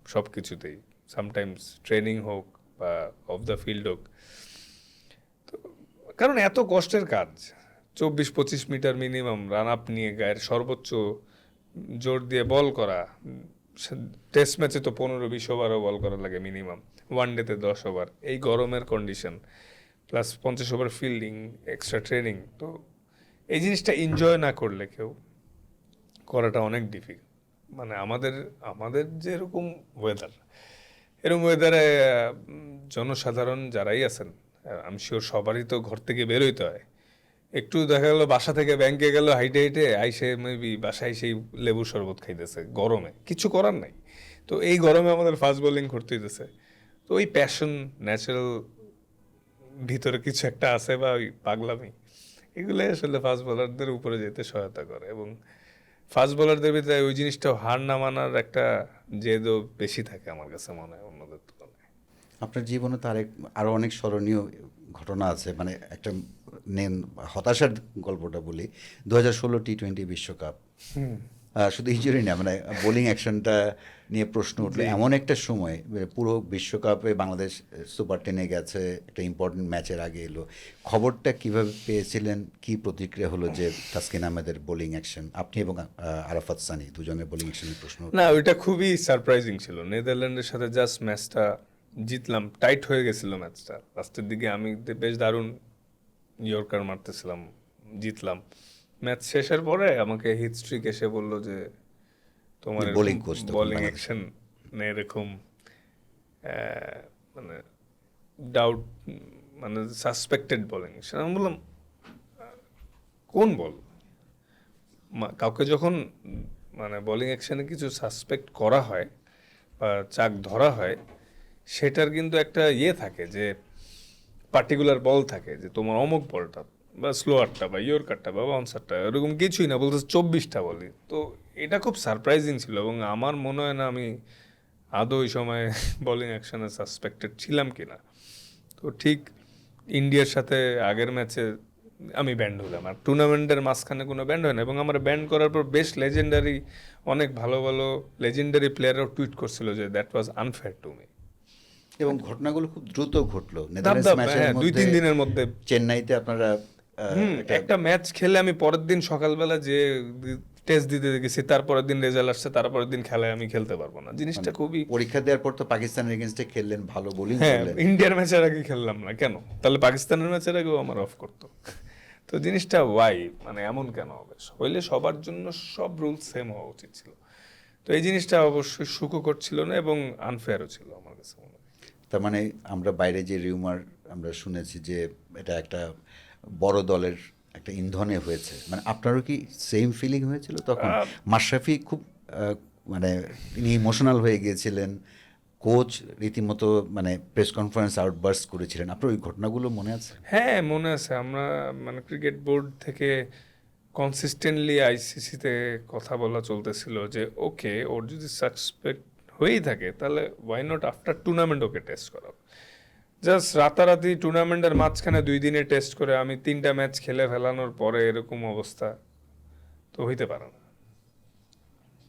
সব কিছুতেই। সামটাইমস ট্রেনিং হোক বা অফ দ্য ফিল্ড হোক। কারণ এত কষ্টের কাজ, 24-25 মিটার মিনিমাম রান আপ নিয়ে গায়ের সর্বোচ্চ জোর দিয়ে বল করা। টেস্ট ম্যাচে তো 15-20 ওভারও বল করা লাগে মিনিমাম, ওয়ান ডেতে 10 ওভার, এই গরমের condition, plus 50 over fielding, extra training. তো এই জিনিসটা এনজয় না করলে কেউ করাটা অনেক ডিফিকাল্ট। মানে আমাদের আমাদের যেরকম ওয়েদার, এরকম ওয়েদারে জনসাধারণ যারাই আছেন, আমি শিওর সবারই তো ঘর থেকে বেরোইতে হয়। একটু দেখা গেলো বাসা থেকে ব্যাংকে গেল হাইটে হাইটে, আইসে মেবি বাসায় সেই লেবুর শরবত খাইতেছে গরমে, কিছু করার নাই। তো এই গরমে আমাদের ফাস্ট বোলিং করতে হইতেছে। তো ওই প্যাশন, ন্যাচারাল ভিতরে কিছু একটা আছে, বা ওই পাগলামি, এগুলোই আসলে ফাস্ট বোলারদের উপরে যেতে সহায়তা করে। এবং ফাস্ট বোলারদের ভিতরে ওই জিনিসটা হার না মানার একটা জেদও বেশি থাকে আমার কাছে মনে হয় অন্যদের তুলনায়। আপনার জীবনে তো আরও অনেক স্মরণীয় ঘটনা আছে, মানে একটা নেন হতাশার গল্পটা বলি। 2016 টি-20 বিশ্বকাপ, শুধু ইনজুরি না, মানে বোলিং অ্যাকশনটা নিয়ে প্রশ্ন উঠলো এমন একটা সময়, পুরো বিশ্বকাপে বাংলাদেশ সুপার 10-এ গেছে, একটা ইম্পর্টেন্ট ম্যাচের আগে এলো। খবরটা কিভাবে পেয়েছিলেন, কি প্রতিক্রিয়া হলো যে তাসকিন আহমেদের বোলিং অ্যাকশন, আপনি এবং আরাফাত সানি দুজনের বোলিং অ্যাকশনের প্রশ্ন উঠলো? না, ওইটা খুবই সারপ্রাইজিং ছিল। নেদারল্যান্ডের সাথে জাস্ট ম্যাচটা জিতলাম, টাইট হয়ে গেছিল ম্যাচটা, লাস্টের দিকে আমি বেশ দারুণ ইয়র্কার মারতেছিলাম, জিতলাম। ম্যাচ শেষের পরে আমাকে হিটস্ট্রিক এসে বলল যে তোমার বোলিং কোচ তখন বোলিং বাংলাদেশ। অ্যাকশন মানে এরকম মানে ডাউট, মানে সাসপেক্টেড বোলিং, সেটা আমি বললাম কোন বল? কাউকে যখন মানে বোলিং অ্যাকশনে কিছু সাসপেক্ট করা হয় বা চাক ধরা হয়, সেটার কিন্তু একটা ইয়ে থাকে যে পার্টিকুলার বল থাকে যে তোমার অমুক বলটা বা স্লোয়ারটা বা ইয়র্কারটা বা বাউন্সারটা এরকম কিছুই না, বলতে 24টা বলি। তো এটা খুব সারপ্রাইজিং ছিল এবং আমার মনে হয় না আমি আদৌ ওই সময় বোলিং অ্যাকশনে সাসপেক্টেড ছিলাম কিনা। তো ঠিক ইন্ডিয়ার সাথে আগের ম্যাচে আমি ব্যান্ড হলাম, আর টুর্নামেন্টের মাঝখানে কোনো ব্যান্ড হয় না। এবং আমার ব্যান্ড করার পর বেশ লেজেন্ডারি, অনেক ভালো ভালো লেজেন্ডারি প্লেয়াররাও টুইট করছিল যে that was unfair to me. এবং ঘটনাগুলো খুব দ্রুত ঘটলো ধাপ নেদারল্যান্ডস ধাপ, ম্যাচের হ্যাঁ, মধ্যে 2-3 দিনের মধ্যে। চেন্নাইতে আপনারা একটা ম্যাচ খেলে আমি পরের দিন সকালবেলা যে টেস্ট দিতে গেছি, তারপরের দিন রেজাল্ট আসছে, তারপরের দিন খেলায় আমি খেলতে পারবো না। জিনিসটা খুবই, পরীক্ষা দেওয়ার পর তো পাকিস্তানের এগেনস্টে খেললেন, ভালো বোলিং হ্যাঁ, করলেন। ইন্ডিয়ার ম্যাচের আগে খেললাম না কেন? তাহলে পাকিস্তানের ম্যাচের আগেও আমার অফ করতো। তো জিনিসটা ওয়াই, মানে এমন কেন হবে? হইলে সবার জন্য সব রুল সেম হওয়া উচিত ছিল। তো এই জিনিসটা অবশ্যই সুখকর ছিল না এবং আনফেয়ারও ছিল আমার কাছে মনে হয়। তার মানে আমরা বাইরে যে রিউমার আমরা শুনেছি যে এটা একটা বড় দলের একটা ইন্ধনে হয়েছে, মানে আপনারও কি সেম ফিলিং হয়েছিল তখন? মাশরাফি খুব মানে তিনি ইমোশনাল হয়ে গিয়েছিলেন, কোচ রীতিমতো মানে প্রেস কনফারেন্স আউটবার্স করেছিলেন, আপনার ওই ঘটনাগুলো মনে আছে? হ্যাঁ, মনে আছে। আমরা মানে ক্রিকেট বোর্ড থেকে কনসিস্টেন্টলি আইসিসিতে কথা বলা চলতেছিল যে ওকে, ওর যদি সাসপেক্ট হয়েই থাকে তাহলে ওয়াই নট আফটার টুর্নামেন্ট ওকে টেস্ট করা। জাস্ট রাতারাতি টুর্নামেন্টের মাঝখানে 2 দিনে টেস্ট করে আমি 3টা ম্যাচ খেলে ফেলানোর পরে এরকম অবস্থা তো হইতে পারে না।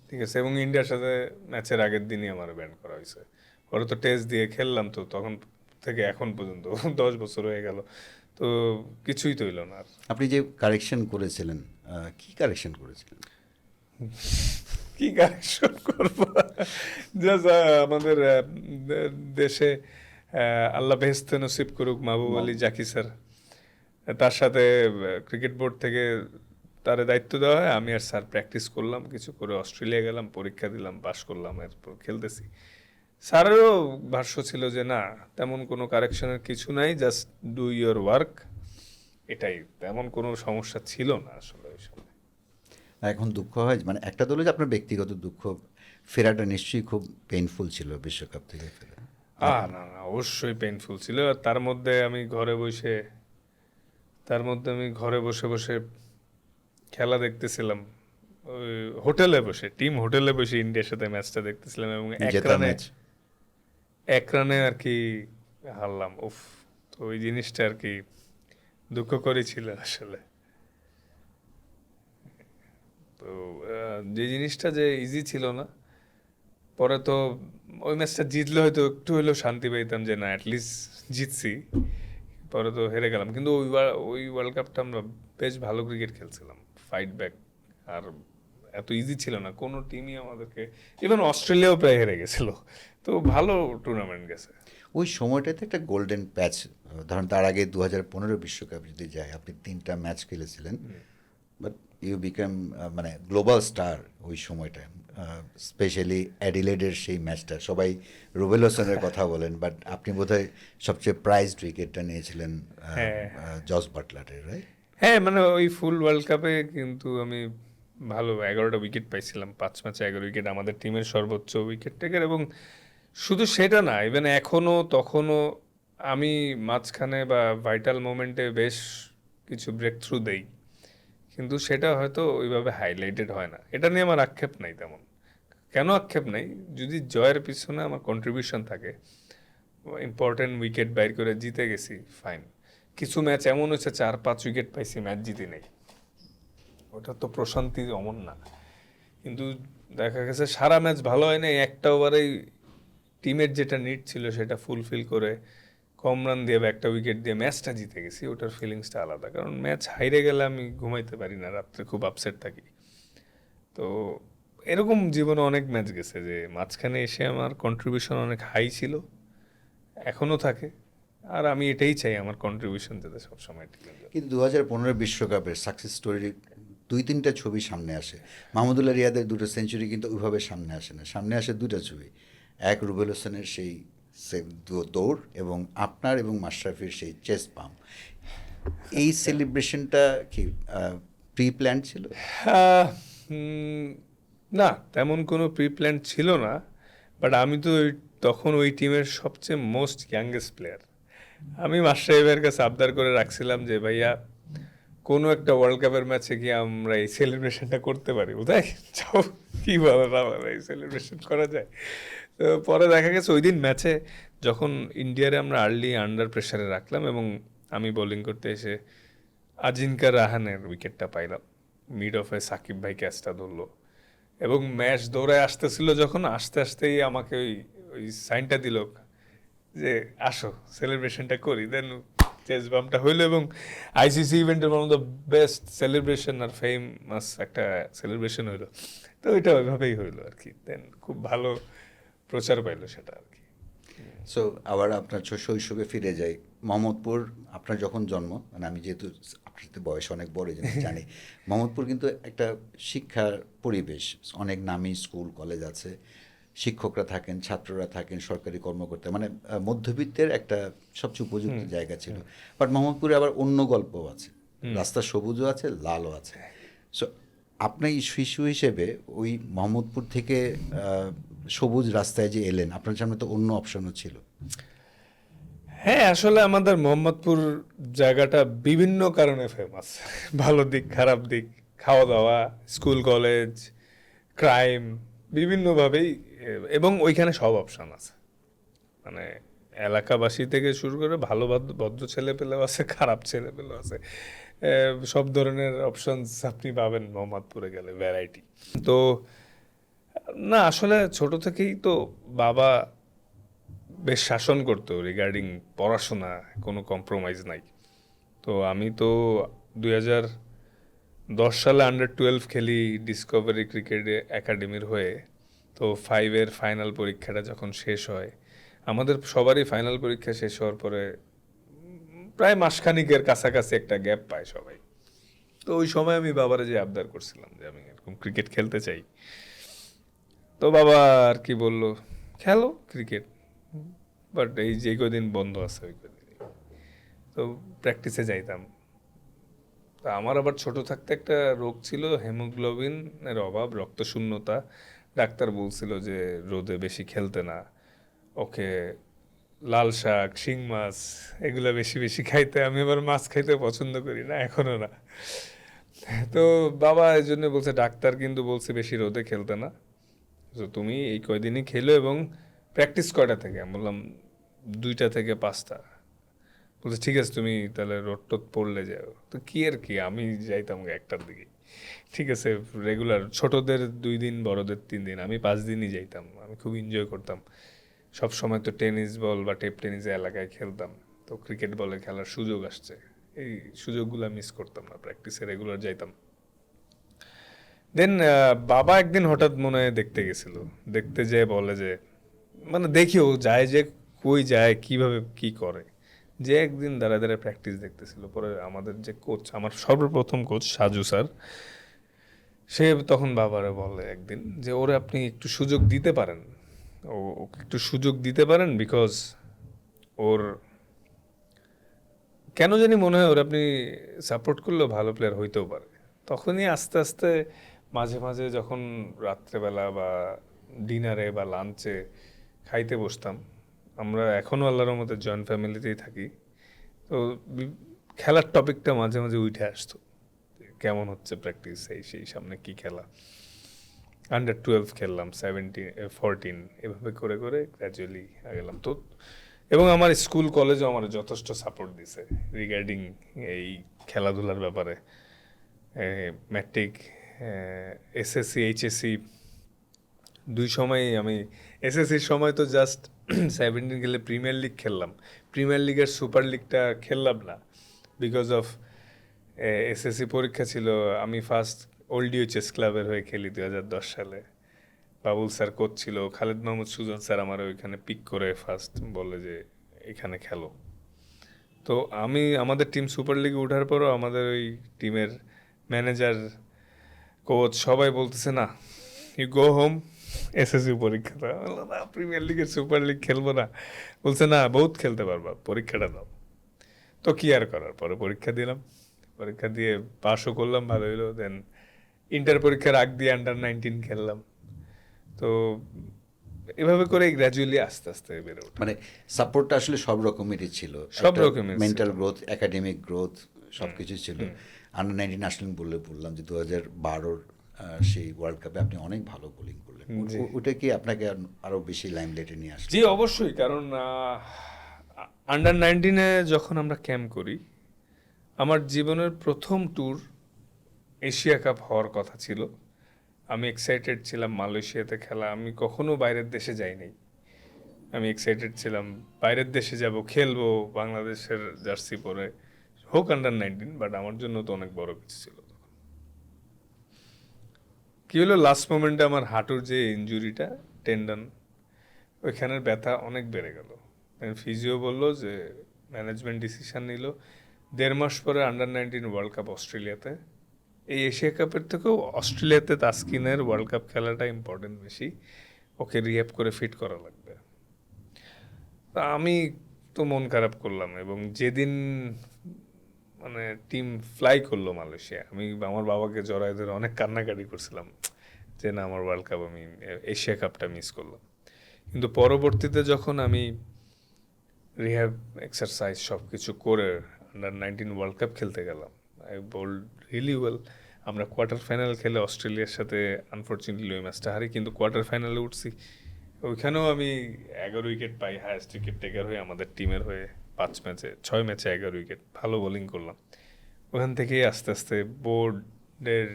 ঠিক আছে, এবং ইন্ডিয়ার সাথে ম্যাচের আগের দিনই আমার ব্যান করা হয়েছে। ওরা তো টেস্ট দিয়ে খেললাম, তো তখন থেকে এখন পর্যন্ত 10 বছর হয়ে গেল, তো কিছুই তো হইল না আর। আপনি যে কারেকশন করেছিলেন, কি কারেকশন করেছিলেন? কি কারেকশন করবো? জাস্ট আমাদের দেশে আল্লাহ বেহেস্তে নসিব করুক মাহবুব আলী জাকি স্যার, তার সাথে ক্রিকেট বোর্ড থেকে তার দায়িত্ব দেওয়া হয়। আমি আর স্যার প্র্যাকটিস করলাম, কিছু করে অস্ট্রেলিয়া গেলাম, পরীক্ষা দিলাম, পাশ করলাম, এরপর খেলতেছি। স্যারেরও ভাষ্য ছিল যে না, তেমন কোনো কারেকশনের কিছু নাই, জাস্ট ডু ইয়োর ওয়ার্ক, এটাই, তেমন কোনো সমস্যা ছিল না আসলে ওই সময়। আর এখন দুঃখ হয়, মানে একটা দলে যে আপনার ব্যক্তিগত দুঃখ, ফেরাটা নিশ্চয়ই খুব পেইনফুল ছিল বিশ্বকাপ থেকে ফেরা। না না, অবশ্যই পেইনফুল ছিল। আর তার মধ্যে আমি ঘরে বসে বসে খেলা দেখতেছিলাম, ওই হোটেলে বসে, টিম হোটেলে বসে ইন্ডিয়ার সাথে ম্যাচটা দেখতেছিলাম এবং জেতা ম্যাচ। এক রানে আর কি হারলাম। উফ, তো ওই জিনিসটা আর কি দুঃখকরই ছিল আসলে। তো যে জিনিসটা যে ইজি ছিল না, পরে তো ওই ম্যাচটা জিতলে হয়তো একটু হলেও শান্তি পেতাম যে না অ্যাটলিস্ট জিতছি। পরে তো হেরে গেলাম, কিন্তু ওই ওয়ার্ল্ড কাপটা আমরা বেশ ভালো ক্রিকেট খেলছিলাম, ফাইট ব্যাক। আর এত ইজি ছিল না, কোনো টিমই আমাদেরকে, ইভেন অস্ট্রেলিয়াও প্রায় হেরে গেছিল। তো ভালো টুর্নামেন্ট গেছে। ওই সময়টাতে একটা গোল্ডেন প্যাচ, ধরুন তার আগে 2015 বিশ্বকাপ যদি যায়, আপনি 3টা ম্যাচ খেলেছিলেন, বাট ইউ বিকাম মানে গ্লোবাল স্টার ওই সময়টায়। স্পেশালি অ্যাডিলেডের সেই ম্যাচটা সবাই রুবেল হোসেনের কথা বলেন, বাট আপনি বোধহয় সবচেয়ে প্রাইজড উইকেটটা নিয়েছিলেন জস বাটলারের, রাইট? হ্যাঁ, মানে ওই ফুল ওয়ার্ল্ড কাপে কিন্তু আমি ভালো 11টা উইকেট পাইছিলাম, 5 ম্যাচে 11 উইকেট, আমাদের টিমের সর্বোচ্চ উইকেট টেকার। এবং শুধু সেটা না, ইভেন তখনও আমি মাঝখানে বা ভাইটাল মোমেন্টে বেশ কিছু ব্রেক থ্রু দেই, কিন্তু সেটা হয়তো ওইভাবে হাইলাইটেড হয় না। এটা নিয়ে আমার আক্ষেপ নাই তেমন। কেন আক্ষেপ নাই? যদি জয়ের পিছনে আমার কন্ট্রিবিউশন থাকে, ইম্পর্টেন্ট উইকেট বাইর করে জিতে গেছি, ফাইন। কিছু ম্যাচ এমন হচ্ছে 4-5 উইকেট পাইছি, ম্যাচ জিতে নেই, ওটা তো প্রশান্তি অমন না। কিন্তু দেখা গেছে সারা ম্যাচ ভালো হয় না, একটা ওভারেই টিমের যেটা নিড ছিল সেটা ফুলফিল করে কম রান দিয়ে বা একটা উইকেট দিয়ে ম্যাচটা জিতে গেছি, ওটার ফিলিংসটা আলাদা। কারণ ম্যাচ হাইরে গেলে আমি ঘুমাইতে পারি না, রাত্রে খুব আপসেট থাকি। তো এরকম জীবনে অনেক ম্যাচ গেছে যে মাঝখানে এসে আমার কন্ট্রিবিউশন অনেক হাই ছিল, এখনও থাকে। আর আমি এটাই চাই, আমার কন্ট্রিবিউশন যাতে সবসময় ঠিক থাকে। কিন্তু 2015 বিশ্বকাপের সাকসেস স্টোরির 2-3টা ছবি সামনে আসে। মাহমুদুল্লাহ রিয়াদের 2টো সেঞ্চুরি কিন্তু ওইভাবে সামনে আসে না, সামনে আসে 2টা ছবি। এক রুবেল হোসেনের সেই দৌড় এবং আপনার এবং মাশরাফির সেই চেস্ট পাম্প, এই সেলিব্রেশনটা কি প্রি প্ল্যান ছিল? আহ, না, তেমন কোনো প্রি প্ল্যান ছিল না, বাট আমি তো তখন ওই টিমের সবচেয়ে মোস্ট ইয়াংগেস্ট প্লেয়ার। আমি মাশরাফির কাছে আবদার করে রাখছিলাম যে ভাইয়া কোনো একটা ওয়ার্ল্ড কাপের ম্যাচে গিয়ে আমরা এই সেলিব্রেশনটা করতে পারি, বোধহয় যাও কি বলে না বলে এই সেলিব্রেশন করা যায়। তো পরে দেখা গেছে ওই দিন ম্যাচে যখন ইন্ডিয়ারে আমরা আর্লি আন্ডার প্রেশারে রাখলাম এবং আমি বোলিং করতে এসে আজিনকা রাহানের উইকেটটা পাইলাম, মিড অফে সাকিব ভাই ক্যাচটা ধরলো এবং ম্যাচ দৌড়ায় আসতেছিল, যখন আস্তে আস্তেই আমাকে ওই ওই সাইনটা দিল যে আসো সেলিব্রেশনটা করি, দেন চেস্ট বাম্পটা হইলো এবং আইসিসি ইভেন্টের one of the best celebration আর ফেমাস একটা সেলিব্রেশন হইলো। তো ওইটা ওইভাবেই হইলো আর কি, দেন খুব ভালো প্রচার পাইলো সেটা আর কি। সো আবার আপনার শৈশবে ফিরে যাই, মোহাম্মদপুর আপনার যখন জন্ম, মানে আমি যেহেতু আপনার সাথে বয়স অনেক বড় এই জন্য জানি, মোহাম্মদপুর কিন্তু একটা শিক্ষার পরিবেশ, অনেক নামী স্কুল কলেজ আছে, শিক্ষকরা থাকেন, ছাত্ররা থাকেন, সরকারি কর্মকর্তা, মানে মধ্যবিত্তের একটা সবচেয়ে উপযুক্ত জায়গা ছিল। বাট মোহাম্মদপুরে আবার অন্য গল্পও আছে, রাস্তা সবুজও আছে, লালও আছে। সো আপনি শিশু হিসেবে ওই মোহাম্মদপুর থেকে সবুজ রাস্তায় যে এলেন, আপনার সামনে তো অন্য অপশনও ছিল। হ্যাঁ, আসলে আমাদের মোহাম্মদপুর জায়গাটা বিভিন্ন কারণে ফেমাস, ভালো দিক খারাপ দিক, খাওয়া দাওয়া, স্কুল কলেজ, ক্রাইম, বিভিন্নভাবেই, এবং ওইখানে সব অপশান আছে, মানে এলাকাবাসী থেকে শুরু করে ভালো ভদ্র ছেলে পেলেও আছে, খারাপ ছেলে পেলেও আছে, সব ধরনের অপশনস আপনি পাবেন মোহাম্মদপুরে গেলে, ভ্যারাইটি। তো না, আসলে ছোট থেকেই তো বাবা বেশ শাসন করতো রিগার্ডিং পড়াশোনা, কোনো কম্প্রোমাইজ নাই। তো আমি তো 2010 সালে আন্ডার 12 খেলি ডিসকভারি ক্রিকেট একাডেমির হয়ে। তো 5-এর ফাইনাল পরীক্ষাটা যখন শেষ হয়, আমাদের সবারই ফাইনাল পরীক্ষা শেষ হওয়ার পরে প্রায় মাসখানিকের কাছাকাছি একটা গ্যাপ পায় সবাই। তো ওই সময় আমি বাবারে যে আবদার করছিলাম যে আমি এরকম ক্রিকেট খেলতে চাই, তো বাবা আর কি বললো, খেলো ক্রিকেট, বাট এই যে কদিন বন্ধ আছে ওই কদিন তো প্র্যাকটিসে যাইতাম। তা আমার আবার ছোট থাকতে একটা রোগ ছিল, হেমোগ্লোবিনের অভাব, রক্তশূন্যতা। ডাক্তার বলছিল যে রোদে বেশি খেলতে না, ওকে লাল শাক, শিং মাছ এগুলো বেশি বেশি খাইতে। আমি আবার মাছ খাইতে পছন্দ করি না, এখনো না। তো বাবা এই জন্য বলছে, ডাক্তার কিন্তু বলছে বেশি রোদে খেলতে না, তো তুমি এই কয়দিনই খেলো এবং প্র্যাকটিস কয়টা থেকে? আমি বললাম 2টা থেকে 5টা। বলছে ঠিক আছে, তুমি তাহলে রোদ টোদ পড়লে যাও। তো কি আর কি, আমি যাইতাম 1টার দিকে, ঠিক আছে, রেগুলার, ছোটদের 2 দিন, বড়দের 3 দিন, আমি 5 দিনই যাইতাম। আমি খুব এনজয় করতাম। সব সময় তো টেনিস বল বা টেপ টেনিসে এলাকায় খেলতাম, তো ক্রিকেট বলে খেলার সুযোগ আসছে, এই সুযোগগুলো মিস করতাম না, প্র্যাকটিসে রেগুলার যাইতাম। দেন বাবা একদিন হঠাৎ মনে হয় দেখতে গেছিল, দেখতে যেয়ে বলে যে, মানে দেখিও যায় যে কই যায়, কিভাবে কি করে, যে একদিন দাঁড়ায় দাঁড়ায় প্র্যাকটিস দেখতেছিল। পরে আমাদের যে কোচ, আমার সর্বপ্রথম কোচ সাজু স্যার, সে তখন বাবারে বলে একদিন যে ওরে আপনি একটু সুযোগ দিতে পারেন, ওকে একটু সুযোগ দিতে পারেন, বিকজ ওর কেন জানি মনে হয় ওর আপনি সাপোর্ট করলেও ভালো প্লেয়ার হইতেও পারে। তখনই আস্তে আস্তে মাঝে মাঝে যখন রাত্রেবেলা বা ডিনারে বা লাঞ্চে খাইতে বসতাম, আমরা এখনও আল্লাহর মধ্যে জয়েন্ট ফ্যামিলিতেই থাকি, তো খেলার টপিকটা মাঝে মাঝে উঠে আসতো, কেমন হচ্ছে প্র্যাকটিস, এই সেই, সামনে কি খেলা। আন্ডার 12 খেললাম, 17, 14, এভাবে করে করে গ্র্যাজুয়ালি গেলাম তো। এবং আমার স্কুল কলেজও আমার যথেষ্ট সাপোর্ট দিছে রিগার্ডিং এই খেলাধুলার ব্যাপারে। ম্যাট্রিক, এসএসসি, এইচএসসি 2 সময়ই আমি, এসএসসির সময় তো জাস্ট 17 গেলে প্রিমিয়ার লিগ খেললাম, প্রিমিয়ার লিগের সুপার লিগটা খেললাম না, বিকজ অফ এসএসসি পরীক্ষা ছিল। আমি ফার্স্ট ওল্ড ইউএচএস ক্লাবের হয়ে খেলি 2010 সালে। বাবুল স্যার কোচ ছিল, খালেদ মাহমুদ সুজন স্যার আমার ওইখানে পিক করে ফার্স্ট বলে যে এখানে খেলো। তো আমি, আমাদের টিম সুপার লিগে ওঠার পরও আমাদের ওই টিমের ম্যানেজার, কোচ সবাই বলতেছে না, ইউ গো হোম, এসএসসি পরীক্ষাটা। বললাম, না প্রিমিয়ার লিগের সুপার লিগ খেলবো না। বলছে না বহুত খেলতে পারবা, পরীক্ষাটা দাও। তো কি আর করার, পরে পরীক্ষা দিলাম, পরীক্ষা দিয়ে পাসও করলাম, ভালো হইলো। দেন ইন্টার পরীক্ষার আগ দিয়ে আন্ডার 19 খেললাম। তো এভাবে করে গ্র্যাজুয়ালি আস্তে আস্তে বেড়ে ওঠে। মানে সাপোর্টটা আসলে সব রকমেরই ছিল, সব রকমের মেন্টাল ছিল। গ্রোথ, একাডেমিক গ্রোথ, সব কিছু ছিল। আন্ডার 19 ন্যাশনাল বললাম যে 2012 সেই ওয়ার্ল্ড কাপে আপনি অনেক ভালো বোলিং করলেন। জি। ওটা কি আপনাকে আরো বেশি লাইমলাইটে নিয়ে আসলো? জি অবশ্যই, কারণ আন্ডার 19-এ যখন আমরা ক্যাম্প করি, আমার জীবনের প্রথম ট্যুর এশিয়া কাপ হওয়ার কথা ছিল। আমি এক্সাইটেড ছিলাম মালয়েশিয়াতে খেলা, আমি কখনো বাইরের দেশে যাইনি। আমি এক্সাইটেড ছিলাম বাইরের দেশে যাব, খেলবো বাংলাদেশের জার্সি পরে, হোক আন্ডার 19, বাট আমার জন্য তো অনেক বড় কিছু ছিল তখন। কি হলো, লাস্ট মোমেন্টে আমার হাঁটুর যে ইনজুরিটা, টেন্ডন, ওইখানের ব্যথা অনেক বেড়ে গেল। ফিজিও বললো যে, ম্যানেজমেন্ট ডিসিশন নিল 1.5 মাস পরে আন্ডার 19 ওয়ার্ল্ড কাপ অস্ট্রেলিয়াতে। এই এশিয়া কাপের থেকেও অস্ট্রেলিয়াতে তাসকিনের ওয়ার্ল্ড কাপ খেলাটা ইম্পর্টেন্ট বেশি, ওকে রিহ্যাব করে ফিট করা লাগবে। তা আমি তো মন খারাপ করলাম, এবং যেদিন মানে টিম ফ্লাই করলো মালয়েশিয়া, আমি আমার বাবাকে জড়ায় ধরে অনেক কান্নাকাটি করছিলাম যে না, আমার ওয়ার্ল্ড কাপ, আমি এশিয়া কাপটা মিস করলাম। কিন্তু পরবর্তীতে যখন আমি রিহ্যাব এক্সারসাইজ সব কিছু করে আন্ডার 19 ওয়ার্ল্ড কাপ খেলতে গেলাম, আই বোল্ড রিয়েলি ওয়েল। আমরা কোয়ার্টার ফাইনাল খেলে অস্ট্রেলিয়ার সাথে আনফর্চুনেটলি ওই ম্যাচটা হারি, কিন্তু কোয়ার্টার ফাইনালে উঠছি। ওইখানেও আমি 11 উইকেট পাই, হায়েস্ট উইকেট টেকার হয়ে আমাদের টিমের হয়ে। 6 ম্যাচে 11 উইকেট, ভালো বোলিং করলাম। ওখান থেকেই আস্তে আস্তে বোর্ডের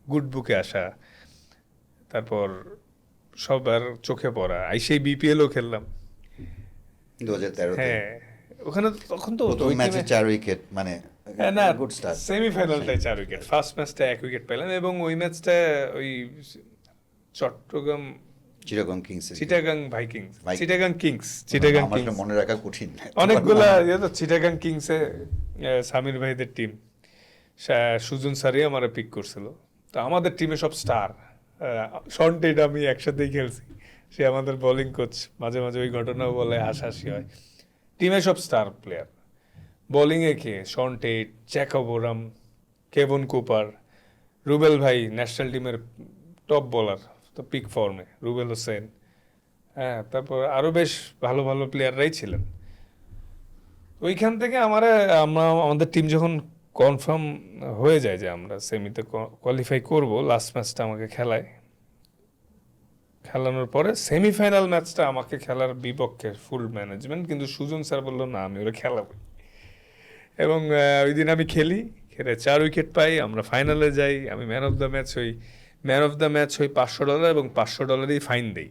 গুড বুকে আসা, তারপর সবার চোখে পড়া, সেই বিপিএলও খেললাম। 2013-তে হ্যাঁ, ওখানে তখন তো প্রথম ওই ম্যাচে team-এ- 4 উইকেট, মানে হ্যাঁ, না গুড স্টার্ট। সেমিফাইনালটায় 4 উইকেট, ফার্স্ট ম্যাচটা 1 উইকেট পেলাম, এবং ওই ম্যাচটা ওই Chattogram Chittagong Kings, Chittagong Vikings, Viking. Chittagong Kings, Chittagong আমার কিংস, মনে রাখা কঠিন। অনেকগুলা তো চিটাগাং কিংসে সামির ভাইদের টিম, সুজন স্যারই আমার পিক করছিল। তো আমাদের টিমে সব স্টার, শন টেট আমি একসাথেই খেলছি, সে আমাদের বোলিং কোচ। মাঝে মাঝে ওই ঘটনাও বলে হাসাহাসি হয়। টিমে সব স্টার প্লেয়ার, বোলিংয়ে কে Shaun Tait, Jacob, Kevon Cooper, Rubel ভাই ন্যাশনাল টিমের টপ বোলার, তো পিক ফর্মে রুবেল হোসেন। হ্যাঁ, তারপর আরও বেশ ভালো ভালো প্লেয়াররাই ছিলেন। ওইখান থেকে আমাদের টিম যখন কনফার্ম হয়ে যায় যে আমরা সেমিতে কোয়ালিফাই করব, লাস্ট ম্যাচটা আমাকে খেলানোর পরে সেমিফাইনাল ম্যাচটা আমাকে খেলার বিপক্ষে ফুল ম্যানেজমেন্ট, কিন্তু সুজন স্যার বললো না, আমি ওরা খেলাবো। এবং ওই দিন আমি খেলে 4 উইকেট পাই, আমরা ফাইনালে যাই, আমি ম্যান অফ দ্য ম্যাচ হই। $500 এবং $500 ফাইন দেই।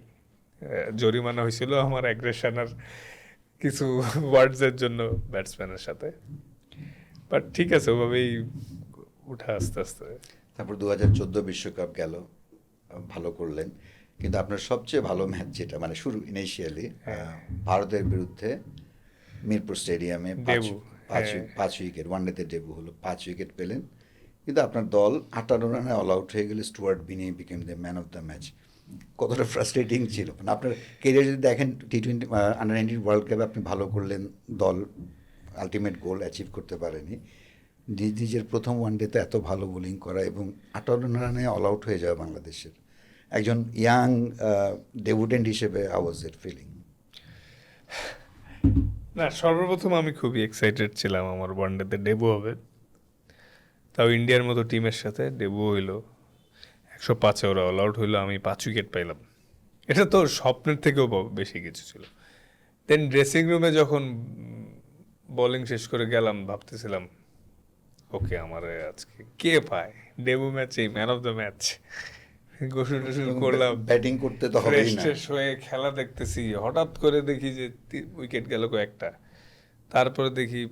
জরিমানা হয়েছিল আমার অ্যাগ্রেশন আর কিছু ওয়ার্ডসের জন্য ব্যাটসম্যানের সাথে। বাট ঠিক আছে, ওভাবেই উঠা আস্তে আস্তে। তারপর 2014 বিশ্বকাপ গেল, ভালো করলেন, কিন্তু আপনার সবচেয়ে ভালো ম্যাচ যেটা, মানে শুরু ইনিশিয়ালি ভারতের বিরুদ্ধে মিরপুর স্টেডিয়ামে ডেবু, হ্যাঁ। 5 উইকেট, ওয়ানডেতে ডেবু হলো, 5 উইকেট পেলেন, কিন্তু আপনার দল 58 রানে অল আউট হয়ে গেলে স্টুয়ার্ট বিনি became the man of the match. কতটা ফ্রাস্ট্রেটিং ছিল? মানে আপনার কেরিয়ার যদি দেখেন, T20 আন্ডার 19 ওয়ার্ল্ড কাপে আপনি ভালো করলেন, দল আলটিমেট গোল অ্যাচিভ করতে পারেনি, নিজের প্রথম ওয়ানডেতে এত ভালো বোলিং করা এবং 58 রানে অল আউট হয়ে যাওয়া বাংলাদেশের একজন ইয়াং ডেবুটেন্ট হিসেবে, হাউ ওয়াজ ইট ফিলিং? না, সর্বপ্রথম আমি খুবই এক্সাইটেড ছিলাম আমার ওয়ানডেতে ডেবু হবে, তাও ইন্ডিয়ার মতো টিমের সাথে ডেবু হইলো। 105-এ ওরা অল আউট হইলো, আমি 5 উইকেট পাইলাম। এটা তো স্বপ্নের থেকেও বেশি কিছু ছিল। দেন ড্রেসিং রুমে যখন বোলিং শেষ করে গেলাম, ভাবতেছিলাম ওকে, আমার আজকে কে পায়, ডেবু ম্যাচে ম্যান অফ দ্য ম্যাচ। গোসল টোসল করলাম, ব্যাটিং করতে তো হবেই না। ফ্রেশ হয়ে খেলা দেখতেছি, হঠাৎ করে দেখি যে উইকেট গেল কয়েকটা, তারপরে দেখি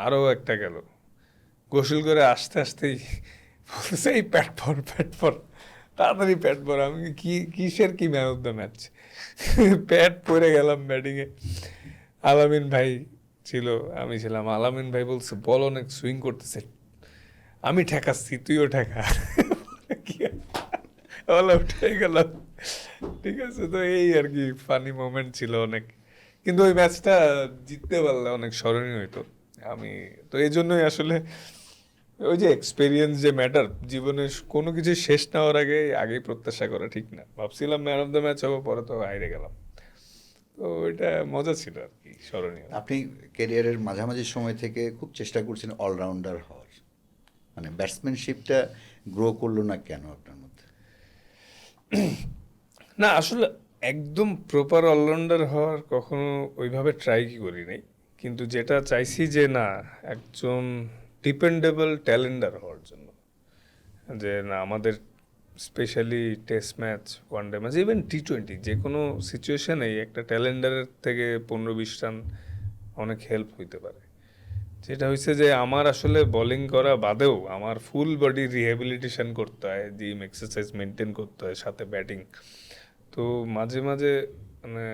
আরও একটা গেল। গোসল করে আসতে আসতেই বলছে এই প্যাট পর, তাড়াতাড়ি প্যাট পর। আমি কিসের কি ম্যান অফ দ্য ম্যাচ, প্যাট পরে গেলাম ব্যাটিংয়ে। আলামিন ভাই ছিল, আমি ছিলাম। আলামিন ভাই বলছে বল অনেক সুইং করতেছে, আমি ঠেকাচ্ছি, তুইও ঠেকা। অল আউট হয়ে গেলাম। ঠিক আছে, তো এই আর কি ফানি মোমেন্ট ছিল অনেক, কিন্তু ওই ম্যাচটা জিততে পারলে অনেক স্মরণীয় হইতো। আমি তো এই জন্যই আসলে ওই যে এক্সপেরিয়েন্স যে ম্যাটার জীবনে, কোনো কিছু শেষ না হওয়ার আগে আগেই প্রত্যাশা করা ঠিক না। ভাবছিলাম ম্যান অফ দ্য ম্যাচ হবো, পরে তো হাইরে গেলাম। তো ওইটা মজা ছিল আর কি, স্মরণীয়। আপনি ক্যারিয়ারের মাঝামাঝি সময় থেকে খুব চেষ্টা করছেন অলরাউন্ডার হওয়ার, মানে ব্যাটসম্যানশিপটা গ্রো করলো না কেন আপনার মধ্যে? না আসলে একদম প্রপার অলরাউন্ডার হওয়ার কখনো ওইভাবে ট্রাই করি নাই, কিন্তু যেটা চাইছি যে না, একজন ডিপেন্ডেবল ট্যালেন্ডার হওয়ার জন্য। যে না, আমাদের specially test match, one day match, even T20 যে কোনো সিচুয়েশনেই একটা ট্যালেন্ডারের থেকে 15-20 রান অনেক হেল্প হইতে পারে। যেটা হয়েছে যে আমার আসলে বোলিং করা বাদেও আমার ফুল বডি রিহ্যাবিলিটেশন করতে হয়, জিম এক্সারসাইজ মেনটেন করতে হয়, সাথে ব্যাটিং। তো মাঝে মাঝে মানে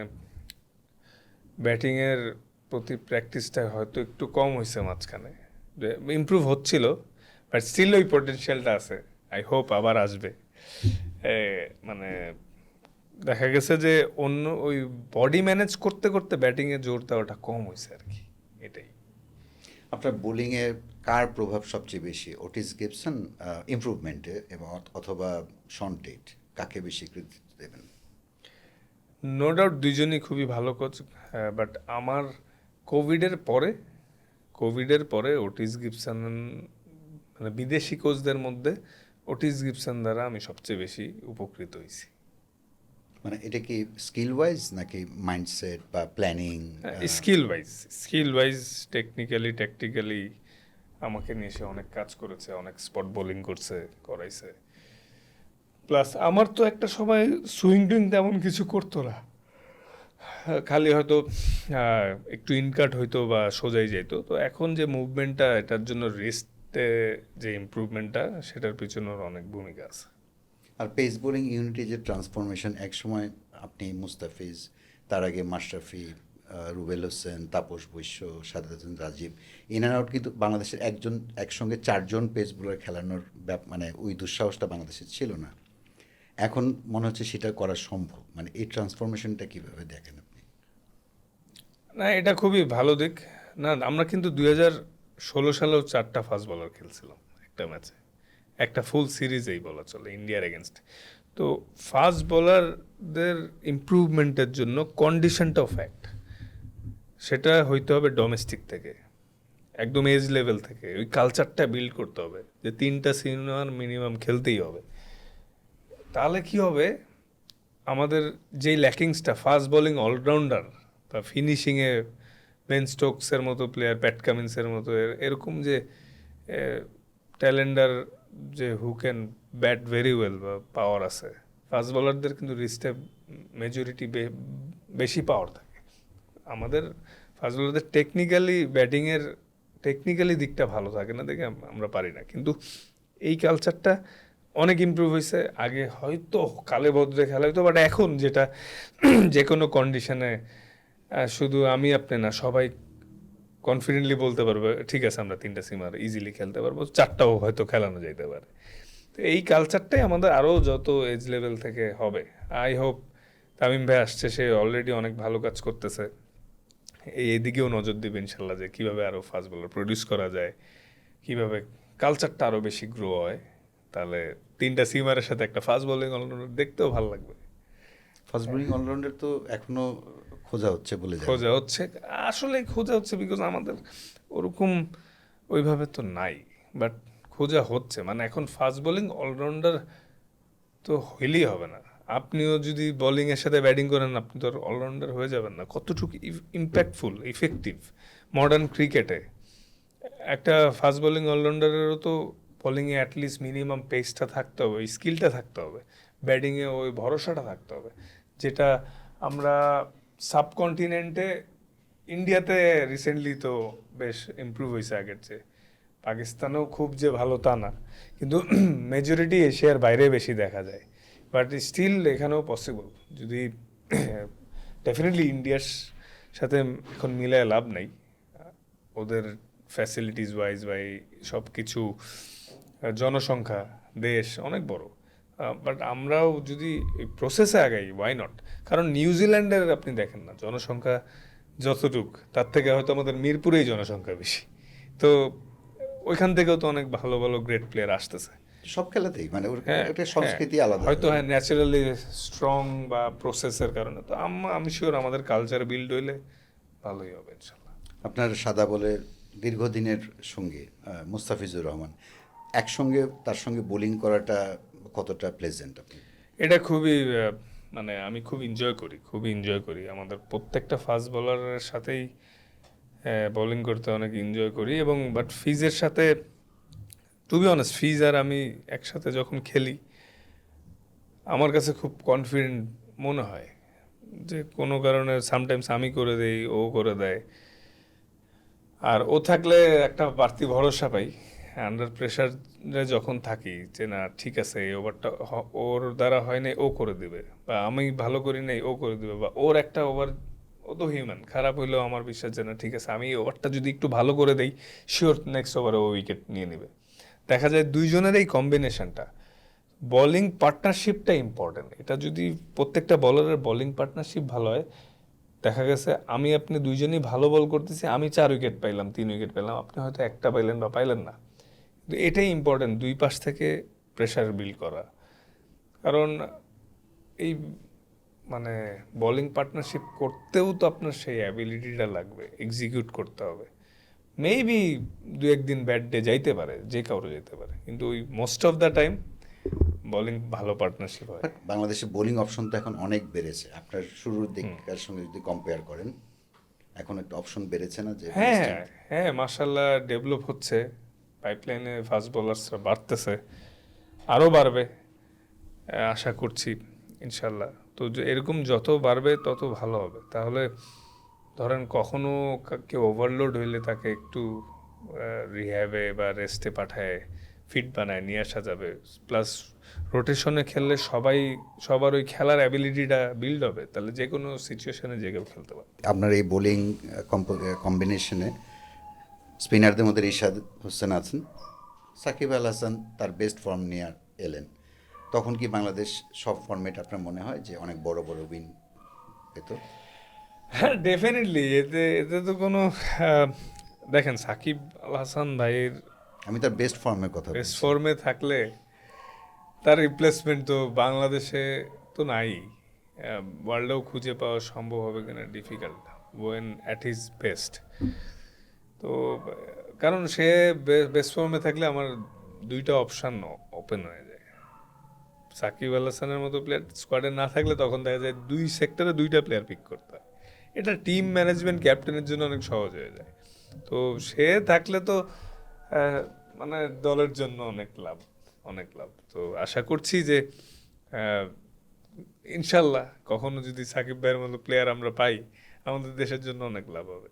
ব্যাটিংয়ের প্রতি প্র্যাকটিসটা হয়তো একটু কম হয়েছে মাঝখানে, ইমপ্রুভ হচ্ছিল, বাট স্টিল ওই পটেনশিয়ালটা আছে। আই হোপ আবার আসবে। মানে দেখা গেছে যে অন্য ওই বডি ম্যানেজ করতে করতে ব্যাটিংয়ে জোর দেওয়াটা কম হয়েছে আর কি, এটাই। আপনার বোলিংয়ে কার প্রভাব সবচেয়ে বেশি, ওটিস গিবসন ইমপ্রুভমেন্টে এবং অথবা শন টেট, কাকে বেশি কৃতিত্ব দেবেন? নো ডাউট দুইজনই খুবই ভালো কোচ, বাট আমার কোভিডের পরে ওটিস গিবসন, মানে বিদেশি কোচদের মধ্যে ওটিস গিবসন দ্বারা আমি সবচেয়ে বেশি উপকৃত হয়েছি। মানে এটা কি স্কিল ওয়াইজ নাকি মাইন্ডসেট বা planning? Skill wise technically tactically আমাকে নিয়ে সে অনেক কাজ করেছে, অনেক স্পট বোলিং করাইছে। প্লাস আমার তো একটা সময় সুইং টুইং তেমন কিছু করতো না, খালি হয়তো একটু ইনকাট হইতো বা সোজাই যাইতো। তো এখন যে মুভমেন্টটা, এটার জন্য রিস্টে যে ইমপ্রুভমেন্টটা, সেটার পিছনে ওর অনেক ভূমিকা আছে। আর পেস বোলিং ইউনিটি যে ট্রান্সফরমেশন, একসময় আপনি মুস্তাফিজ, তার আগে Mashrafe, Rubel Hossain, Tapash Baishya, Sadat Hossain Rajib, in and out, কিন্তু বাংলাদেশের একসঙ্গে চারজন পেস বোলার খেলানোর মানে ওই দুঃসাহসটা বাংলাদেশের ছিল না। এখন মনে হচ্ছে সেটা করা সম্ভব। মানে এই ট্রান্সফরমেশনটা কীভাবে দেখেন আপনি? না, এটা খুবই ভালো দিক। না, আমরা কিন্তু 2016 সালেও 4টা ফাস্ট বলার খেলছিলাম একটা ম্যাচে, একটা ফুল সিরিজেই বলা চলে, ইন্ডিয়ার এগেনস্ট। তো ফাস্ট বোলারদের ইমপ্রুভমেন্টের জন্য কন্ডিশনটাও ফ্যাক্ট, সেটা হইতে হবে ডোমেস্টিক থেকে, একদম এজ লেভেল থেকে। ওই কালচারটা বিল্ড করতে হবে যে 3টা সিনিয়র মিনিমাম খেলতেই হবে। তাহলে কি হবে, আমাদের যেই ল্যাকিংসটা, ফাস্ট বোলিং অলরাউন্ডার বা ফিনিশিংয়ে বেন স্টোকসের মতো প্লেয়ার, প্যাট কামিন্সের মতো এরকম যে ট্যালেন্ডার, যে who can bat very well বা পাওয়ার আছে, ফাস্ট বোলারদের কিন্তু রিস্টে মেজরিটি বেশি পাওয়ার থাকে। আমাদের ফাস্ট বোলারদের ব্যাটিংয়ের টেকনিক্যালি দিকটা ভালো থাকে না দেখে আমরা পারি না। কিন্তু এই কালচারটা অনেক ইমপ্রুভ হয়েছে। আগে হয়তো কালে ভদ্রে খেলা হইতো, বাট এখন যেটা যে কোনো কন্ডিশনে শুধু আমি আপনি না, সবাই কনফিডেন্টলি বলতে পারবে ঠিক আছে আমরা 3টা সিমার ইজিলি খেলতে পারবো, 4টাও হয়তো খেলানো যাইতে পারে। তো এই কালচারটাই আমাদের আরও যত এজ লেভেল থেকে হবে। আই হোপ তামিম ভাই আসছে, সে অলরেডি অনেক ভালো কাজ করতেছে, এইদিকেও নজর দিবে ইনশাল্লাহ, যে কীভাবে আরও ফাস্ট বোলার প্রডিউস করা যায়, কীভাবে কালচারটা আরও বেশি গ্রো হয়। তাহলে 3টা সিমারের সাথে একটা ফাস্ট বোলিং অলরাউন্ডার দেখতেও ভালো লাগবে। ফাস্ট বোলিং অলরাউন্ডার তো এখনো খোঁজা হচ্ছে বলে খোঁজা হচ্ছে, আসলে খোঁজা হচ্ছে, বিকজ আমাদের ওরকম ওইভাবে তো নাই, বাট খোঁজা হচ্ছে। মানে এখন ফাস্ট বোলিং অলরাউন্ডার তো হইলেই হবে না, আপনিও যদি বোলিংয়ের সাথে ব্যাটিং করেন আপনি তো অলরাউন্ডার হয়ে যাবেন না। কতটুকু ইম্প্যাক্টফুল, ইফেক্টিভ মডার্ন ক্রিকেটে একটা ফাস্ট বোলিং অলরাউন্ডারেরও তো বোলিংয়ে অ্যাটলিস্ট মিনিমাম পেসটা থাকতে হবে, ওই স্কিলটা থাকতে হবে, ব্যাটিংয়ে ওই ভরসাটা থাকতে হবে, যেটা আমরা সাবকন্টিনেন্টে, ইন্ডিয়াতে রিসেন্টলি তো বেশ ইমপ্রুভ হয়েছে আগের চেয়ে। পাকিস্তানেও খুব যে ভালো তা না, কিন্তু মেজরিটি এশিয়ার বাইরে বেশি দেখা যায়। বাট স্টিল এখানেও পসিবল, যদি ডেফিনেটলি ইন্ডিয়ার সাথে এখন মিলায় লাভ নাই, ওদের ফ্যাসিলিটিস ওয়াইজ বা সব কিছু, জনসংখ্যা, দেশ অনেক বড়। বাট আমরাও যদি এই প্রসেসে আগাই, ওয়াই নট? কারণ নিউজিল্যান্ডের আপনি দেখেন না, জনসংখ্যা যতটুক, তার থেকে হয়তো আমাদের মিরপুরেই জনসংখ্যা বেশি। তো ওইখান থেকেও তো অনেক ভালো ভালো গ্রেট প্লেয়ার আসতেছে। সব খেলাতেই মানে ওর হ্যাঁ, একটা সংস্কৃতি আলাদা। হয়তো হ্যাঁ, ন্যাচারালি স্ট্রং বা প্রসেসের কারণে। তো আমি শিওর আমাদের কালচার বিল্ড হইলে ভালোই হবে ইনশাল্লাহ। আপনার সাদা বলে দীর্ঘদিনের সঙ্গে মুস্তাফিজুর রহমান, একসঙ্গে তার সঙ্গে বোলিং করাটা কতটা প্লেজেন্ট আপনি? এটা খুবই মানে আমি খুব খুবই এনজয় করি। আমাদের প্রত্যেকটা ফাস্ট বোলারের সাথেই বোলিং করতে অনেক এনজয় করি। এবং বাট ফিজের সাথে, টু বি অনেস্ট, ফিজ আর আমি একসাথে যখন খেলি আমার কাছে খুব কনফিডেন্ট মনে হয়। যে কোনো কারণে সামটাইমস আমি করে দেই, ও করে দেয়। আর ও থাকলে একটা বাড়তি ভরসা পাই আন্ডার প্রেশারে যখন থাকি, যে না ঠিক আছে এই ওভারটা ওর দ্বারা হয় নাই, ও করে দিবে, বা আমি ভালো করি নাই, ও করে দিবে, বা ওর একটা ওভার, ও তো হিউম্যান, খারাপ হইলেও আমার বিশ্বাস যে না ঠিক আছে আমি এই ওভারটা যদি একটু ভালো করে দেই, শিওর নেক্সট ওভারে ও উইকেট নিয়ে নেবে। দেখা যায় দুইজনের এই কম্বিনেশনটা, বোলিং পার্টনারশিপটা ইম্পর্টেন্ট। এটা যদি প্রত্যেকটা বলারের বোলিং পার্টনারশিপ ভালো হয়, দেখা গেছে আমি আপনি দুইজনই ভালো বল করতেছি, আমি 4 উইকেট পাইলাম, 3 উইকেট পাইলাম, আপনি হয়তো একটা পাইলেন বা পাইলেন না। কিন্তু এটাই ইম্পর্টেন্ট, দুই পাশ থেকে প্রেশার বিল্ড করা। কারণ এই মানে বোলিং পার্টনারশিপ করতেও তো আপনার সেই অ্যাবিলিটিটা লাগবে, এক্সিকিউট করতে হবে। মেবি দু একদিন ব্যাড ডে যাইতে পারে, যে কারো যেতে পারে, কিন্তু ওই most of the time bowling ভালো পার্টনারশিপ হয়। বাট বাংলাদেশে বোলিং অপশন তো এখন অনেক বেড়েছে, আপনার শুরুর দিককার সঙ্গে যদি কম্পেয়ার করেন, এখন একটা অপশন বেড়েছে না যে হ্যাঁ হ্যাঁ, মাশাল্লাহ ডেভেলপ হচ্ছে, পাইপলাইনে ফাস্ট বোলার্সরা বাড়তেছে, আরও বাড়বে আশা করছি ইনশাল্লাহ। তো এরকম যত বাড়বে তত ভালো হবে। তাহলে ধরেন কখনো কেউ ওভারলোড হইলে তাকে একটু রিহ্যাবে বা রেস্টে পাঠায়, ফিট বানায় নিয়ে আসা যাবে। প্লাস রোটেশনে খেললে সবার ওই খেলার অ্যাবিলিটিটা বিল্ড হবে, তাহলে যে কোনো সিচুয়েশনে যে কেউ খেলতে পারবে। আপনার এই বোলিং কম্বিনেশনে স্পিনারদের মধ্যে রিশাদ হোসেন আছেন, সাকিব আল হাসান তার বেস্ট ফর্ম নিয়ে এলেন, তখন কি বাংলাদেশ সব ফর্মেট আপনার মনে হয় যে অনেক বড় বড় উইন পেত? হ্যাঁ, ডেফিনেটলি। এতে এতে তো কোনো দেখেন সাকিব আল হাসান ভাইয়ের আমি তার বেস্ট ফর্মের কথা বেস্ট বলছি। ফর্মে থাকলে তার রিপ্লেসমেন্ট তো বাংলাদেশে তো নাই, ওয়ার্ল্ডেও খুঁজে পাওয়া সম্ভব হবে কিনা difficult, when at his best. তো কারণ সে বেস্ট ফর্মে থাকলে আমার দুইটা অপশান ওপেন হয়ে যায়। সাকিব আল হাসানের মতো প্লেয়ার স্কোয়াডে না থাকলে তখন দেখা যায় দুই সেক্টরে দুইটা প্লেয়ার পিক করতে হয়। এটা টিম ম্যানেজমেন্ট, ক্যাপ্টেনের জন্য অনেক সহজ হয়ে যায়। তো সে থাকলে তো মানে দলের জন্য অনেক লাভ, অনেক লাভ। তো আশা করছি যে ইনশাল্লাহ কখনো যদি সাকিব ভাইয়ের মতো প্লেয়ার আমরা পাই, আমাদের দেশের জন্য অনেক লাভ হবে।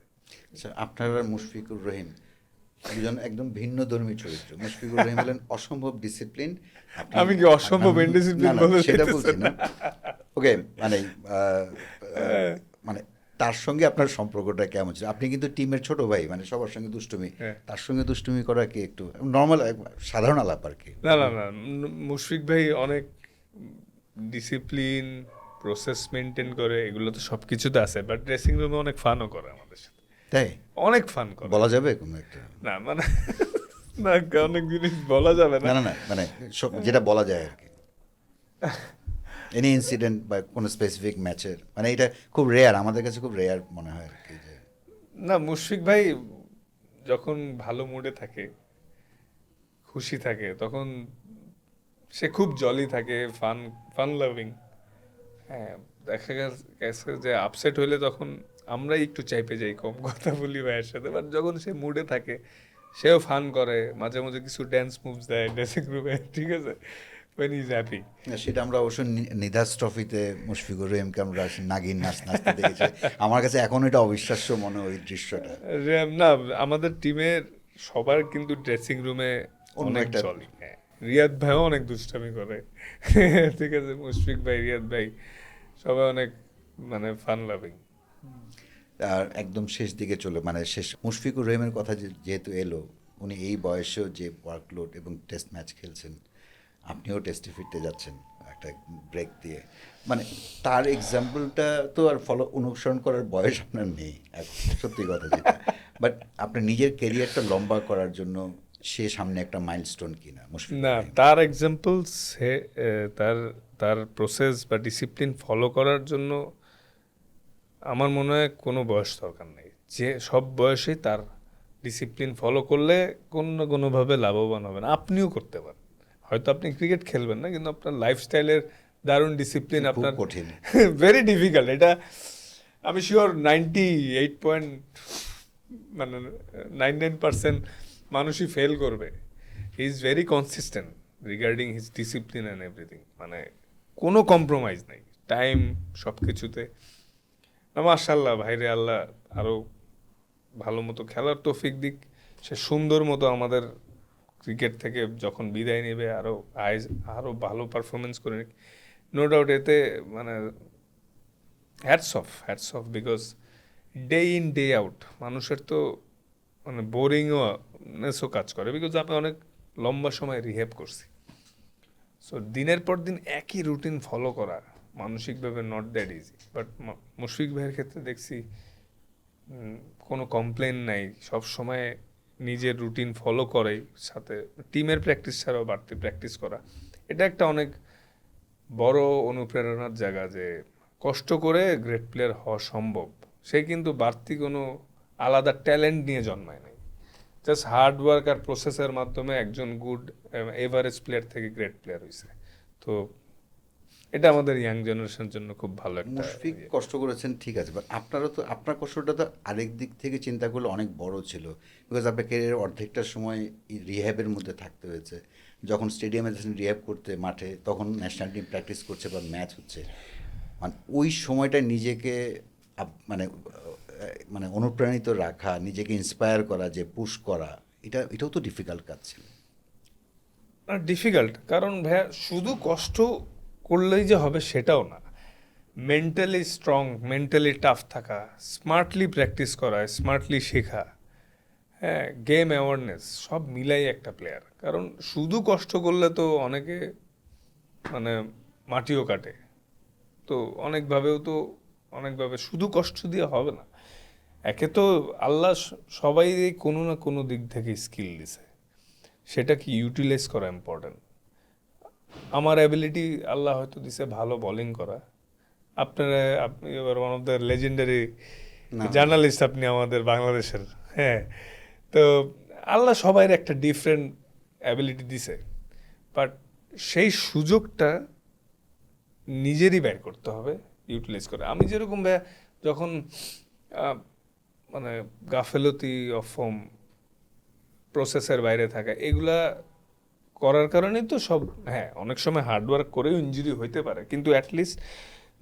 আচ্ছা, আপনার আর মুশফিকুর রহিম দুজন একদম ভিন্ন ধর্মী চরিত্র। মুশফিকুর রহিম হলেন অসম্ভব ডিসিপ্লিন। আমি কি অসম্ভব ইনডিসিপ্লিন বলে সেটা দিতেছেন? বলছি না। ওকে, মানে মানে তার সঙ্গে আপনার সম্পর্কটা কেমন ছিল? আপনি কিন্তু টিমের ছোট ভাই, মানে সবার সঙ্গে দুষ্টুমি, হ্যাঁ। তার সঙ্গে দুষ্টুমি করা কি একটু নর্মাল সাধারণ আলাপ আর কি? না না না, মুশফিক ভাই অনেক ডিসিপ্লিন, প্রসেস মেনটেন করে, এগুলো তো সব কিছুতে আছে। বাট ড্রেসিং রুমে অনেক ফানও করে আমাদের সাথে, তাই অনেক ফান করে। বলা যাবে কোনো একটা? না মানে না, অনেক জিনিস বলা যাবে না না। না না, মানে যেটা বলা যায় আর কি, এনি ইনসিডেন্ট বা কোনো স্পেসিফিক ম্যাচের, মানে এটা খুব রেয়ার, আমাদের কাছে খুব রেয়ার মনে হয় আর কি যে। না, মুশফিক ভাই যখন ভালো মুডে থাকে, খুশি থাকে, তখন সে খুব জলি থাকে, ফান ফান লাভিং। হ্যাঁ, দেখা গেছে যে আপসেট হইলে তখন আমরাই একটু চাইপে যাই, কম কথা বলি ভাইয়ের সাথে। বাট যখন সে মুডে থাকে, সেও ফান করে, মাঝে মাঝে কিছু ড্যান্স মুভস দেয় ড্রেসিং রুমে, ঠিক আছে, when he is happy। না, সেটা আমরা অবশ্য নিধাস ট্রফিতে মুশফিকুর রহিমকে আমরা নাগিন নাচ নাচতে দেখেছি। আমার কাছে এখন এটা অবিশ্বাস্য মনে হয় ওই দৃশ্যটা। না, আমাদের টিমের সবার কিন্তু ড্রেসিং রুমে অন্য অনেক একটা- চলে। হ্যাঁ, রিয়াদ ভাইও অনেক দুষ্টামি করে, ঠিক আছে, মুশফিক ভাই, রিয়াদ ভাই, সবাই অনেক মানে ফান লাভিং। আর একদম শেষ দিকে চলে, মানে শেষ মুশফিকুর রহিমের কথা যেহেতু এলো, উনি এই বয়সেও যে ওয়ার্কলোড এবং টেস্ট ম্যাচ খেলছেন, আপনিও টেস্টে ফিরতে যাচ্ছেন একটা ব্রেক দিয়ে, মানে তার এক্সাম্পলটা তো আর অনুসরণ করার বয়স আপনার নেই এখন, সত্যি কথা যেটা, বাট আপনার নিজের ক্যারিয়ারটা লম্বা করার জন্য সে সামনে একটা মাইলস্টোন কিনা মুশফিক না, ইব্রাহিম? তার এক্সাম্পলস তার তার প্রসেস বা ডিসিপ্লিন ফলো করার জন্য আমার মনে হয় কোনো বয়স দরকার নেই। যে সব বয়সেই তার ডিসিপ্লিন ফলো করলে কোনো না কোনোভাবে লাভবান হবেন। আপনিও করতে পারেন, হয়তো আপনি ক্রিকেট খেলবেন না, কিন্তু আপনার লাইফস্টাইলের দারুণ ডিসিপ্লিন খুব আপনার কঠিন। Very difficult. এটা আমি শিওর 98 পয়েন্ট মানে 99% মানুষই ফেল করবে। He is very consistent regarding his discipline and everything, মানে কোনো কম্প্রোমাইজ নাই টাইম সব কিছুতে। মাশাআল্লাহ, ভাইরে আল্লাহ আরও ভালো মতো খেলার তৌফিক দিক, সে সুন্দর মতো আমাদের ক্রিকেট থেকে যখন বিদায় নেবে আরও ভালো পারফরমেন্স করে নিক। নো ডাউট, এতে মানে hats off because day in day out মানুষের তো মানে বোরিংও কাজ করে, বিকজ আমি অনেক লম্বা সময় রিহ্যাব করছি। সো দিনের পর দিন একই রুটিন ফলো করা মানসিকভাবে not that easy. But Mushfiq ভাইয়ের ক্ষেত্রে দেখছি কোনো কমপ্লেন নাই, সব সময় নিজের রুটিন ফলো করেই, সাথে টিমের প্র্যাকটিস ছাড়াও বাড়তি প্র্যাকটিস করা। এটা একটা অনেক বড় অনুপ্রেরণার জায়গা যে কষ্ট করে গ্রেট প্লেয়ার হওয়া সম্ভব। সে কিন্তু বাড়তি কোনো আলাদা ট্যালেন্ট নিয়ে জন্মায় নাই, জাস্ট হার্ড ওয়ার্ক আর প্রসেসের মাধ্যমে একজন গুড এভারেজ প্লেয়ার থেকে গ্রেট প্লেয়ার হয়েছে। তো এটা আমাদের ইয়াং জেনারেশনের জন্য খুব ভালো একটা মুশফিক কষ্ট করেছেন ঠিক আছে, বাট আপনারও তো, আপনার কষ্টটা তো আরেক দিক থেকে চিন্তা করলে অনেক বড় ছিল, বিকজ আপনার ক্যারিয়ারের অর্ধেকটা সময় রিহ্যাবের মধ্যে থাকতে হয়েছে। যখন স্টেডিয়ামে যাচ্ছেন রিহ্যাব করতে মাঠে, তখন ন্যাশনাল টিম প্র্যাকটিস করছে বা ম্যাচ হচ্ছে, মানে ওই সময়টা নিজেকে মানে অনুপ্রাণিত রাখা, নিজেকে ইন্সপায়ার করা, যে পুশ করা, এটাও তো ডিফিকাল্ট কাজ ছিল। ডিফিকাল্ট, কারণ ভাইয়া শুধু কষ্ট করলেই যে হবে সেটাও না। মেন্টালি স্ট্রং, মেন্টালি টাফ থাকা, স্মার্টলি প্র্যাকটিস করা, স্মার্টলি শেখা, হ্যাঁ, গেম অ্যাওয়ারনেস, সব মিলাই একটা প্লেয়ার। কারণ শুধু কষ্ট করলে তো অনেকে মানে মাটিও কাটে, তো অনেকভাবে শুধু কষ্ট দিয়ে হবে না। একে তো আল্লাহ সবাই কোনো না কোনো দিক থেকে স্কিল দিছে, সেটা কি ইউটিলাইজ করা ইম্পর্টেন্ট। আমার অ্যাবিলিটি আল্লাহ হয়তো দিছে ভালো বোলিং করা, আপনি এবার ওয়ান অফ দ্য লেজেন্ডারি না, জার্নালিস্ট আপনি আমাদের বাংলাদেশের। হ্যাঁ, তো আল্লাহ সবাইয়ের একটা ডিফারেন্ট অ্যাবিলিটি দিছে, বাট সেই সুযোগটা নিজেরই ব্যয় করতে হবে, ইউটিলাইজ করে। আমি যেরকম যখন মানে গাফেলতি অফ ফর্ম, প্রসেসের বাইরে থাকা, এগুলা করার কারণেই তো সব। হ্যাঁ, অনেক সময় হার্ডওয়ার্ক করেও ইনজুরি হইতে পারে, কিন্তু অ্যাটলিস্ট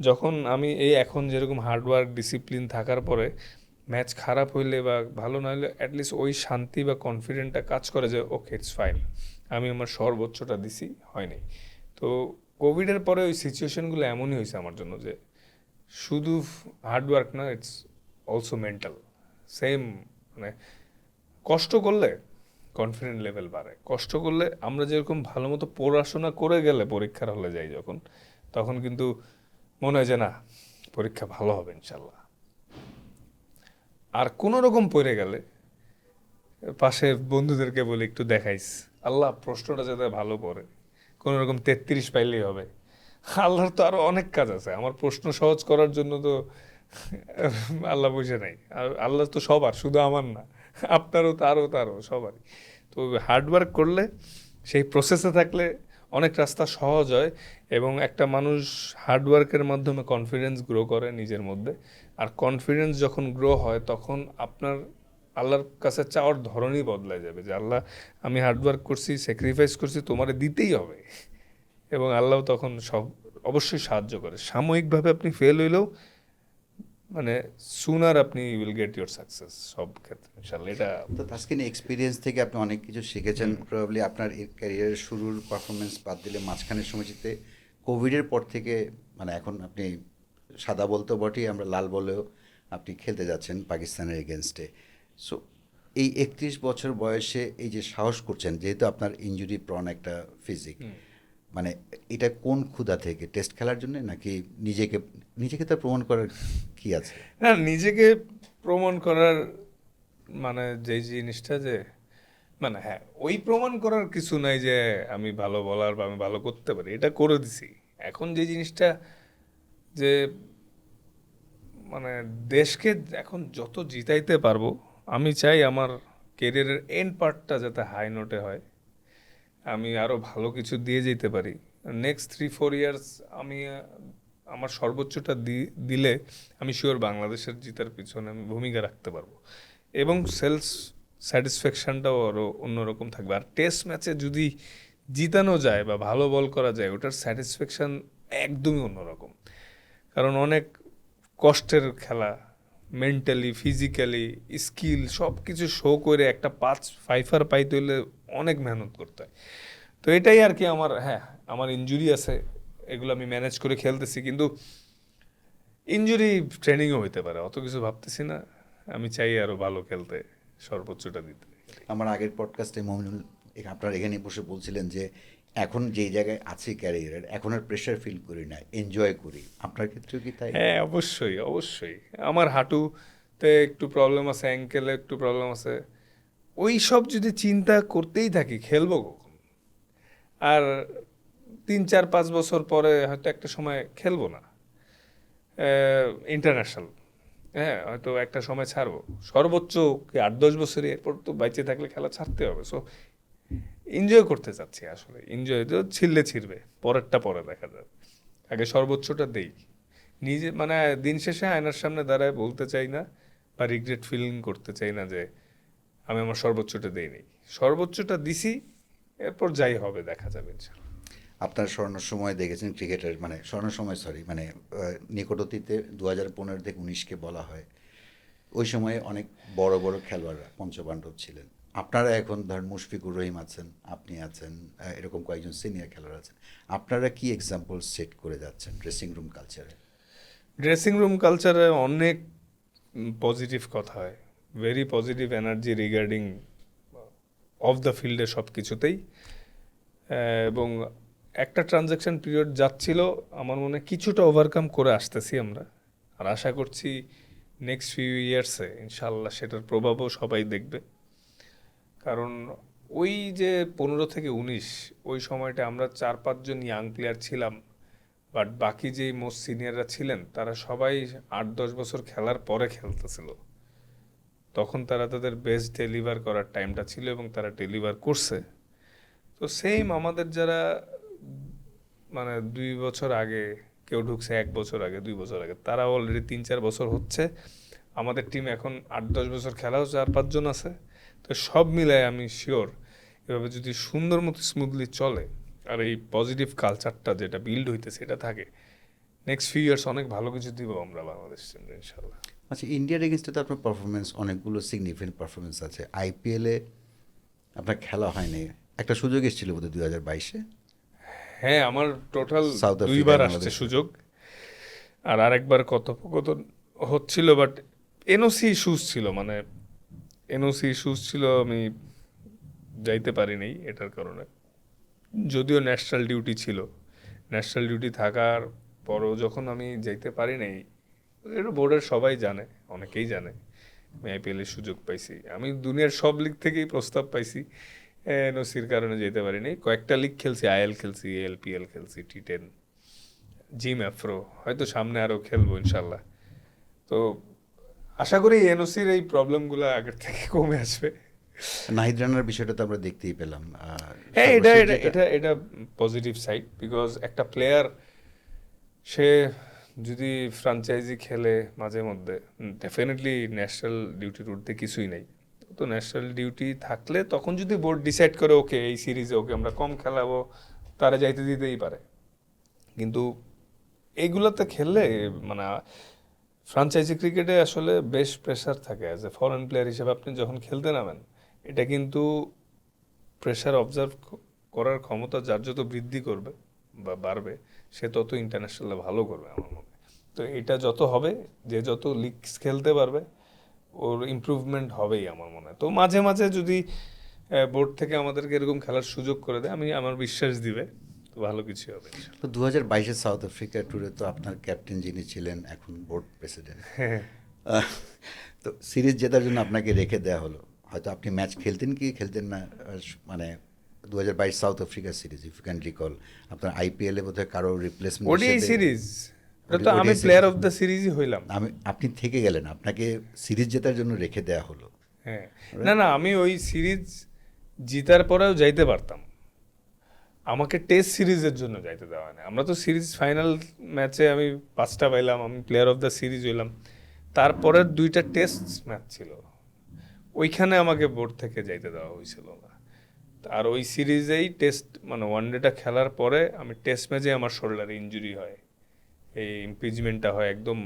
যখন আমি এখন যেরকম হার্ডওয়ার্ক ডিসিপ্লিন থাকার পরে ম্যাচ খারাপ হইলে বা ভালো না হলে অ্যাটলিস্ট ওই শান্তি বা কনফিডেন্টটা কাজ করে যে ওকে, ইটস ফাইন, আমি আমার সর্বোচ্চটা দিছি, হয়নি। তো কোভিডের পরে ওই সিচুয়েশনগুলো এমনই হয়েছে আমার জন্য যে শুধু হার্ডওয়ার্ক না, ইটস অলসো মেন্টাল। সেম, মানে কষ্ট করলে কনফিডেন্ট লেভেল বাড়ে। কষ্ট করলে আমরা যেরকম ভালো মতো পড়াশোনা করে গেলে পরীক্ষার হলে যাই যখন, তখন কিন্তু মনে হয় যে না, পরীক্ষা ভালো হবে ইনশাল্লাহ। আর কোনো রকম পড়ে গেলে পাশে বন্ধুদেরকে বলে একটু দেখাইস, আল্লাহ প্রশ্নটা যাতে ভালো পড়ে, কোনো রকম 33 পাইলেই হবে। আল্লাহর তো আরো অনেক কাজ আছে, আমার প্রশ্ন সহজ করার জন্য তো আল্লাহ বসে নাই। আর আল্লাহ তো সবার, শুধু আমার না, আপনারও, তারও সবারই। তো হার্ডওয়ার্ক করলে, সেই প্রসেসে থাকলে অনেক রাস্তা সহজ হয়, এবং একটা মানুষ হার্ডওয়ার্কের মাধ্যমে কনফিডেন্স গ্রো করে নিজের মধ্যে। আর কনফিডেন্স যখন গ্রো হয়, তখন আপনার আল্লাহর কাছে চাওয়ার ধরনই বদলায় যাবে, যে আল্লাহ, আমি হার্ডওয়ার্ক করছি, স্যাক্রিফাইস করছি, তোমারে দিতেই হবে। এবং আল্লাহ তখন অবশ্যই সাহায্য করে। সাময়িকভাবে আপনি ফেল হইলেও মানে সুনার আপনি উইল গেট ইউর সাকসেস সব ক্ষেত্রে ইনশাল্লাহ। এটা তো তাসকিন, এক্সপিরিয়েন্স থেকে আপনি অনেক কিছু শিখেছেন প্রবাবলি। আপনার ক্যারিয়ারের শুরুর পারফরমেন্স বাদ দিলে মাঝখানের সময়টিতে কোভিডের পর থেকে, মানে এখন আপনি সাদা বল তো বটেই, আমরা লাল বলেও আপনি খেলতে যাচ্ছেন পাকিস্তানের এগেনস্টে। সো এই 31 বছর বয়সে এই যে সাহস করছেন, যেহেতু আপনার ইনজুরি প্রন একটা ফিজিক, মানে এটা কোন ক্ষুধা থেকে, টেস্ট খেলার জন্য নাকি নিজেকে নিজেকে তার প্রমাণ করার কি আছে? না, নিজেকে প্রমাণ করার মানে যেই জিনিসটা যে মানে হ্যাঁ, ওই প্রমাণ করার কিছু নাই যে আমি ভালো বলার বা আমি ভালো করতে পারি, এটা করে দিছি। এখন যে জিনিসটা যে মানে দেশকে এখন যত জিতাইতে পারবো, আমি চাই আমার কেরিয়ারের এন্ড পার্টটা যাতে হাই নোটে হয়, আমি আরো ভালো কিছু দিয়ে যেতে পারি। নেক্সট 3-4 ইয়ার্স আমি আমার সর্বোচ্চটা দিলে আমি শিওর বাংলাদেশের জিতার পিছনে আমি ভূমিকা রাখতে পারবো, এবং সেলস স্যাটিসফ্যাকশনটাও আরও অন্যরকম থাকবে। আর টেস্ট ম্যাচে যদি জিতানো যায় বা ভালো বল করা যায়, ওটার স্যাটিসফ্যাকশন একদমই অন্যরকম। কারণ অনেক কষ্টের খেলা, মেন্টালি, ফিজিক্যালি, স্কিল সব কিছু শো করে একটা 5 পাইতে হলে অনেক মেহনত করতে হয়। তো এটাই আর কি আমার, হ্যাঁ আমার ইনজুরি আছে, এগুলো আমি ম্যানেজ করে খেলতেছি, কিন্তু ইনজুরি ট্রেনিংও হইতে পারে, অত কিছু ভাবতেছি না। আমি চাই আরো ভালো খেলতে, সর্বোচ্চটা দিতে। আমার আগের পডকাস্টে মমিনুল আপনার এখানে বসে বলছিলেন যে এখন যেই জায়গায় আছি ক্যারিয়ারের, এখন আর প্রেশার ফিল করি না, এনজয় করি। আপনার ক্ষেত্রেও কি তাই? হ্যাঁ, অবশ্যই অবশ্যই। আমার হাঁটুতে একটু প্রবলেম আছে, অ্যাঙ্কেলে একটু প্রবলেম আছে, ওই সব যদি চিন্তা করতেই থাকি খেলবো কখন? আর 3-4-5 বছর পরে হয়তো একটা সময় খেলবো না ইন্টারন্যাশনাল, হ্যাঁ হয়তো একটা সময় ছাড়বো, সর্বোচ্চ কি 8-10 বছরই, এরপর তো বাইচে থাকলে খেলা ছাড়তে হবে। সো এনজয় করতে চাচ্ছি আসলে, এনজয় তো ছিঁড়লে ছিঁড়বে, পরেরটা পরে দেখা যাবে, আগে সর্বোচ্চটা দেই নিজে। মানে দিন শেষে আয়নার সামনে দাঁড়ায় বলতে চাই না বা রিগ্রেট ফিলিং করতে চাই না যে আমি আমার সর্বোচ্চটা দেইনি, সর্বোচ্চটা দিছি, এরপর যাই হবে দেখা যাবে ইনশাল্লাহ। আপনার স্বর্ণ সময় দেখেছেন ক্রিকেটের, মানে স্বর্ণ সময় সরি মানে নিকট অতীতে 2015 থেকে 19কে বলা হয়। ওই সময়ে অনেক বড় বড় খেলোয়াড়রা পঞ্চপাণ্ডব ছিলেন। আপনারা এখন ধরেন মুশফিকুর রহিম আছেন, আপনি আছেন, এরকম কয়েকজন সিনিয়র খেলোয়াড় আছেন। আপনারা কি এক্সাম্পল সেট করে যাচ্ছেন ড্রেসিং রুম কালচারে? ড্রেসিং রুম কালচারে অনেক পজিটিভ কথা হয়, very positive energy regarding of the ফিল্ডে সব কিছুতেই। এবং একটা ট্রানজ্যাকশন পিরিয়ড যাচ্ছিল, আমার মনে হয় কিছুটা ওভারকাম করে আসতেছি আমরা, আর আশা করছি নেক্সট ফিউ ইয়ার্সে ইনশাল্লাহ সেটার প্রভাবও সবাই দেখবে। কারণ ওই যে 15 থেকে 19 ওই সময়টা আমরা 4-5 জন ইয়াং প্লেয়ার ছিলাম, বাট বাকি যেই মোস্ট সিনিয়ররা ছিলেন তারা সবাই 8-10 বছর খেলার পরে খেলতেছিল। তখন তারা তাদের বেস্ট ডেলিভার করার টাইমটা ছিল এবং তারা ডেলিভার করছে। তো সেম আমাদের যারা মানে 2 বছর আগে কেউ ঢুকছে, 1 বছর আগে, 2 বছর আগে, তারা অলরেডি 3-4 বছর হচ্ছে। আমাদের টিম এখন 8-10 বছর খেলাও 4-5 জন আছে। তো সব মিলায় আমি শিওর এভাবে যদি সুন্দর মতো স্মুথলি চলে আর এই পজিটিভ কালচারটা যেটা বিল্ড হইতেছে এটা থাকে, নেক্সট ফিউ ইয়ার্স অনেক ভালো কিছু দিব আমরা বাংলাদেশ টিম ইনশাল্লাহ। আচ্ছা, ইন্ডিয়ার এগেনস্টে তো আপনার পারফরমেন্স, অনেকগুলো সিগনিফিকেন্ট পারফরমেন্স আছে। আইপিএলে আপনার খেলা হয়নি, একটা সুযোগ এসেছিল বোধহয় 2022-এ। হ্যাঁ, আমার টোটাল সাউথ আফ্রিকা, 2বার আসছে বাংলাদেশ। সুযোগ, আর আরেকবার কথোপকথন হচ্ছিল, বাট এনওসি ইস্যুস ছিল, মানে এনওসি ইস্যুস ছিল, আমি যাইতে পারিনি এটার কারণে। যদিও ন্যাশনাল ডিউটি ছিল, ন্যাশনাল ডিউটি থাকার পরও যখন আমি যাইতে পারি নাই, এটা বোর্ডের সবাই জানে, অনেকেই জানে আমি আইপিএলের সুযোগ পাইছি, আমি দুনিয়ার সব লিগ থেকেই প্রস্তাব পাইছি, এনওসির কারণে যেতে পারিনি। কয়েকটা লিগ খেলছি, আইএল খেলছি, এলপিএল খেলছি, টি10, জিম অ্যাফ্রো, হয়তো সামনে আরও খেলবো ইনশাল্লাহ। তো আশা করি এনওসির এই প্রবলেমগুলো আগের থেকে কমে আসবে। নাহিদ রানার বিষয়টা তো আমরা দেখতেই পেলাম। হ্যাঁ, এটা সর্বশেষ এটা যেটা এটা এটা পজিটিভ সাইড, বিকজ একটা প্লেয়ার সে যদি ফ্রাঞ্চাইজি খেলে মাঝে মধ্যে, ডেফিনেটলি ন্যাশনাল ডিউটির ঊর্ধ্বে কিছুই নেই। তো ন্যাশনাল ডিউটি থাকলে তখন যদি বোর্ড ডিসাইড করে ওকে এই সিরিজে ওকে আমরা কম খেলাবো, তারা যাইতে দিতেই পারে। কিন্তু এইগুলোতে খেললে মানে ফ্রাঞ্চাইজি ক্রিকেটে আসলে বেশ প্রেশার থাকে। অ্যাজ এ ফরেন প্লেয়ার হিসেবে আপনি যখন খেলতে নামেন, এটা কিন্তু প্রেশার অবজার্ভ করার ক্ষমতা যার যত বৃদ্ধি করবে বা বাড়বে, সে তত ইন্টারন্যাশনালে ভালো করবে আমার মনে হয়। তো এটা যত হবে, যে যত লিগস খেলতে পারবে, ওর ইমপ্রুভমেন্ট হবেই আমার মনে হয়। তো মাঝে মাঝে যদি বোর্ড থেকে আমাদেরকে এরকম খেলার সুযোগ করে দেয়, আমার বিশ্বাস দিবে, তো ভালো কিছু হবে। তো 2022-এর সাউথ আফ্রিকা ট্যুরে তো আপনার ক্যাপ্টেন যিনি ছিলেন এখন বোর্ড প্রেসিডেন্ট, হ্যাঁ, তো সিরিজ জেতার জন্য আপনাকে রেখে দেওয়া হলো, হয়তো আপনি ম্যাচ খেলতেন কি খেলতেন না, মানে 2022 south Africa series if you can recall, আপনার আইপিএলে বোধহয় কারো রিপ্লেসমেন্ট ওডিআই সিরিজ, এটা তো আমি প্লেয়ার অফ দ্য সিরিজই হইলাম। আপনি থেকে গেলেন, আপনাকে সিরিজ জেতার জন্য রেখে দেওয়া হলো। হ্যাঁ, না না, আমি ওই সিরিজ জিতার পরেও যাইতে পারতাম, আমাকে টেস্ট সিরিজের জন্য যাইতে দেওয়া হয় না। আমরা তো সিরিজ ফাইনাল ম্যাচে আমি 5টা পাইলাম, আমি প্লেয়ার অফ দ্য সিরিজ হইলাম, তারপরের 2টা টেস্ট ম্যাচ ছিল, ওইখানে আমাকে বোর্ড থেকে যাইতে দেওয়া হয়েছিল না। আর ওই সিরিজেই টেস্ট মানে ওয়ানডেটা খেলার পরে আমি টেস্ট ম্যাচে আমার শোল্ডারে ইনজুরি হয়, এই ইমপিচমেন্টটা হয় একদম,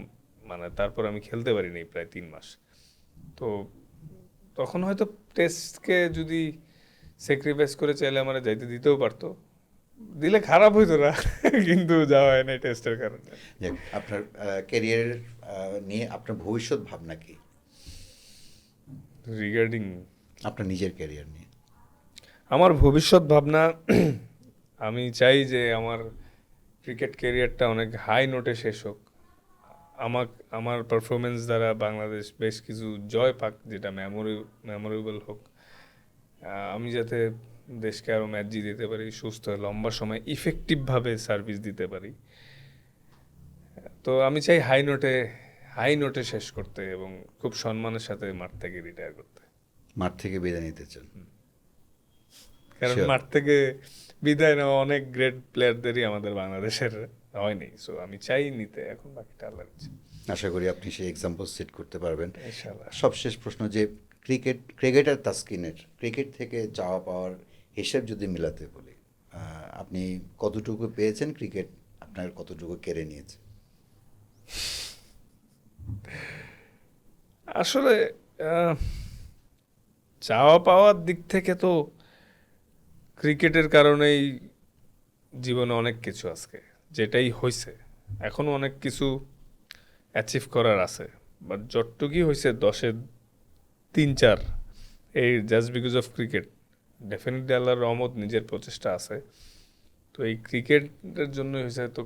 মানে তারপর আমি খেলতে পারিনি প্রায় 3 মাস। তো তখন হয়তো টেস্টকে যদি স্যাক্রিফাইস করে চাইলে আমার যাইতে দিতেও পারতো, দিলে খারাপ হইতো না, কিন্তু যাওয়া হয় না টেস্টের কারণে। যাক, আপনার ক্যারিয়ার নিয়ে আপনার ভবিষ্যৎ ভাবনা কি, রিগার্ডিং আপনার নিজের ক্যারিয়ার নিয়ে? আমার ভবিষ্যৎ ভাবনা, আমি চাই যে আমার ক্রিকেট ক্যারিয়ারটা অনেক হাই নোটে শেষ হোক, আমার পারফরমেন্স দ্বারা বাংলাদেশ বেশ কিছু জয় পাক, যেটা মেমোরেবল হোক। আমি যাতে দেশকে আরও ম্যাচ জিতে দিতে পারি, সুস্থ হয়ে লম্বা সময় ইফেক্টিভভাবে সার্ভিস দিতে পারি। তো আমি চাই হাই নোটে শেষ করতে এবং খুব সম্মানের সাথে মাঠ থেকে রিটায়ার করতে। মাঠ থেকে বিদায় নিতে চান? কারণ Sure. মাঠ থেকে বিদায় নেওয়া অনেক গ্রেট প্লেয়ারদেরই আমাদের বাংলাদেশের হয়নি, সো আমি চাই নিতে, এখন বাকিটা আল্লাহর ইচ্ছা। আশা করি আপনি সেই এক্সাম্পল সেট করতে পারবেন। ইনশাআল্লাহ। সবশেষ প্রশ্ন, যে ক্রিকেটার তাসকিনের ক্রিকেট থেকে চাওয়া পাওয়ার হিসেব যদি মেলাতে বলি, আপনি কতটুকু পেয়েছেন, ক্রিকেট আপনার কতটুকু কেড়ে নিয়েছে? আসলে চাওয়া পাওয়ার দিক থেকে তো ক্রিকেটের কারণেই জীবনে অনেক কিছু আজকে যেটাই হয়েছে, এখনো অনেক কিছু অ্যাচিভ করার আছে, বাট যতটুকুই হয়েছে 10-এ 3-4, এই just because of cricket. Definitely আল্লাহর রহমত, নিজের প্রচেষ্টা আছে, তো এই ক্রিকেটের জন্য হয়েছে। তো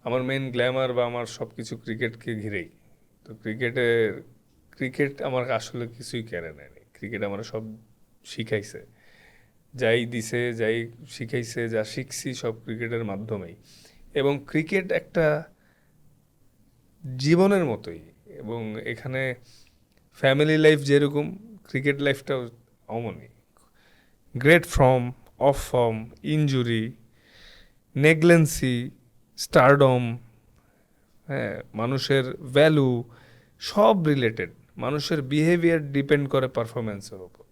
আমার মেন গ্ল্যামার বা আমার সব কিছু ক্রিকেটকে ঘিরেই। তো ক্রিকেট আমার আসলে কিছুই কেড়ে নেয়নি, ক্রিকেট আমার সব শিখাইছে, যাই দিছে, যাই শিখাইছে, যা শিখছি সব ক্রিকেটের মাধ্যমেই। এবং ক্রিকেট একটা জীবনের মতোই, এবং এখানে ফ্যামিলি লাইফ যেরকম, ক্রিকেট লাইফটাও অমনই। Great form, off form, injury, negligence, stardom, হ্যাঁ, মানুষের ভ্যালু সব রিলেটেড। মানুষের বিহেভিয়ার ডিপেন্ড করে পারফরমেন্সের উপর,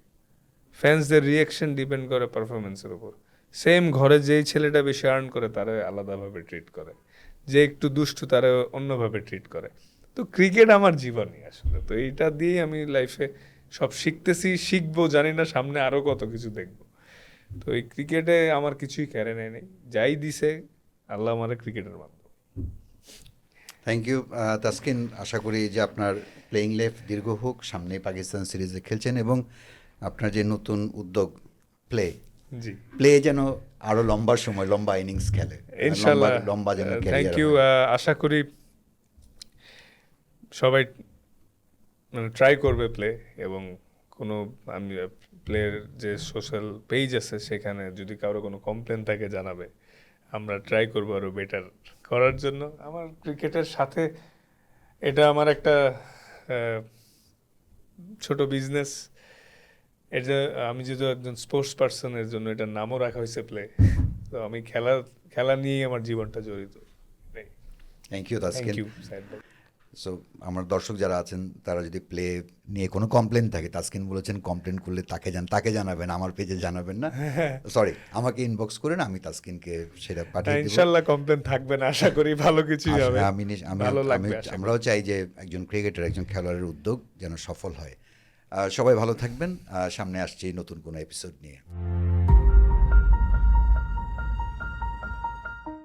ফ্যান্সদের রিয়াকশন ডিপেন্ড করে পারফরমেন্সের উপর। সেম ঘরে যেই ছেলেটা বেশি আর্ন করে তারা আলাদাভাবে ট্রিট করে, যে একটু দুষ্টু তারা অন্যভাবে ট্রিট করে। তো ক্রিকেট আমার জীবনই আসলে, তো এইটা দিয়ে আমি লাইফে সব শিখতেছি, শিখবো, জানি না সামনে আরও কত কিছু দেখবো। তো এই ক্রিকেটে আমার কিছুই কেড়ে নেয় নেই, যাই দিছে আল্লাহ আমার ক্রিকেটের মাধ্যমে। থ্যাংক ইউ তাসকিন, আশা করি যে আপনার প্লেয়িং লাইফ দীর্ঘ হোক, সামনে পাকিস্তান সিরিজে খেলছেন এবং আপনার যে নতুন উদ্যোগ জি, প্লে যেন আরো লম্বা সময়, লম্বা ইনিংস খেলে, ইনশাল্লাহ। লম্বা যেন থ্যাংক ক্যারিয়ার ইউ। আশা করি সবাই মানে ট্রাই করবে প্লে, এবং কোনো আমি প্লের যে সোশ্যাল পেজ আছে সেখানে যদি কারো কোনো কমপ্লেন থাকে জানাবে, আমরা ট্রাই করবো আরও বেটার করার জন্য। আমার ক্রিকেটের সাথে এটা আমার একটা ছোট বিজনেস, এটা আমি যেহেতু একজন স্পোর্টস পার্সনের জন্য এটার নামও রাখা হয়েছে প্লে। তো আমি খেলা নিয়েই আমার জীবনটা জড়িত। Thank you Taskin. Thank you Saeed ভাই। সো আমার দর্শক যারা আছেন তারা যদি প্লে নিয়ে কোনো কমপ্লেন থাকে, তাসকিন বলেছেন কমপ্লেন করলে তাকে জানাবেন, আমার পেজে জানাবেন না, সরি আমাকে ইনবক্স করেন, আমি তাসকিনকে সেটা পাঠিয়ে দেব। ইনশাআল্লাহ কমপ্লেন থাকবে না, আশা করি ভালো কিছুই হবে, ভালো লাগবে। আমরাও চাই যে একজন ক্রিকেটার, একজন খেলোয়াড়ের উদ্যোগ যেন সফল হয়। সবাই ভালো থাকবেন, সামনে আসছি নতুন কোনো এপিসোড নিয়ে।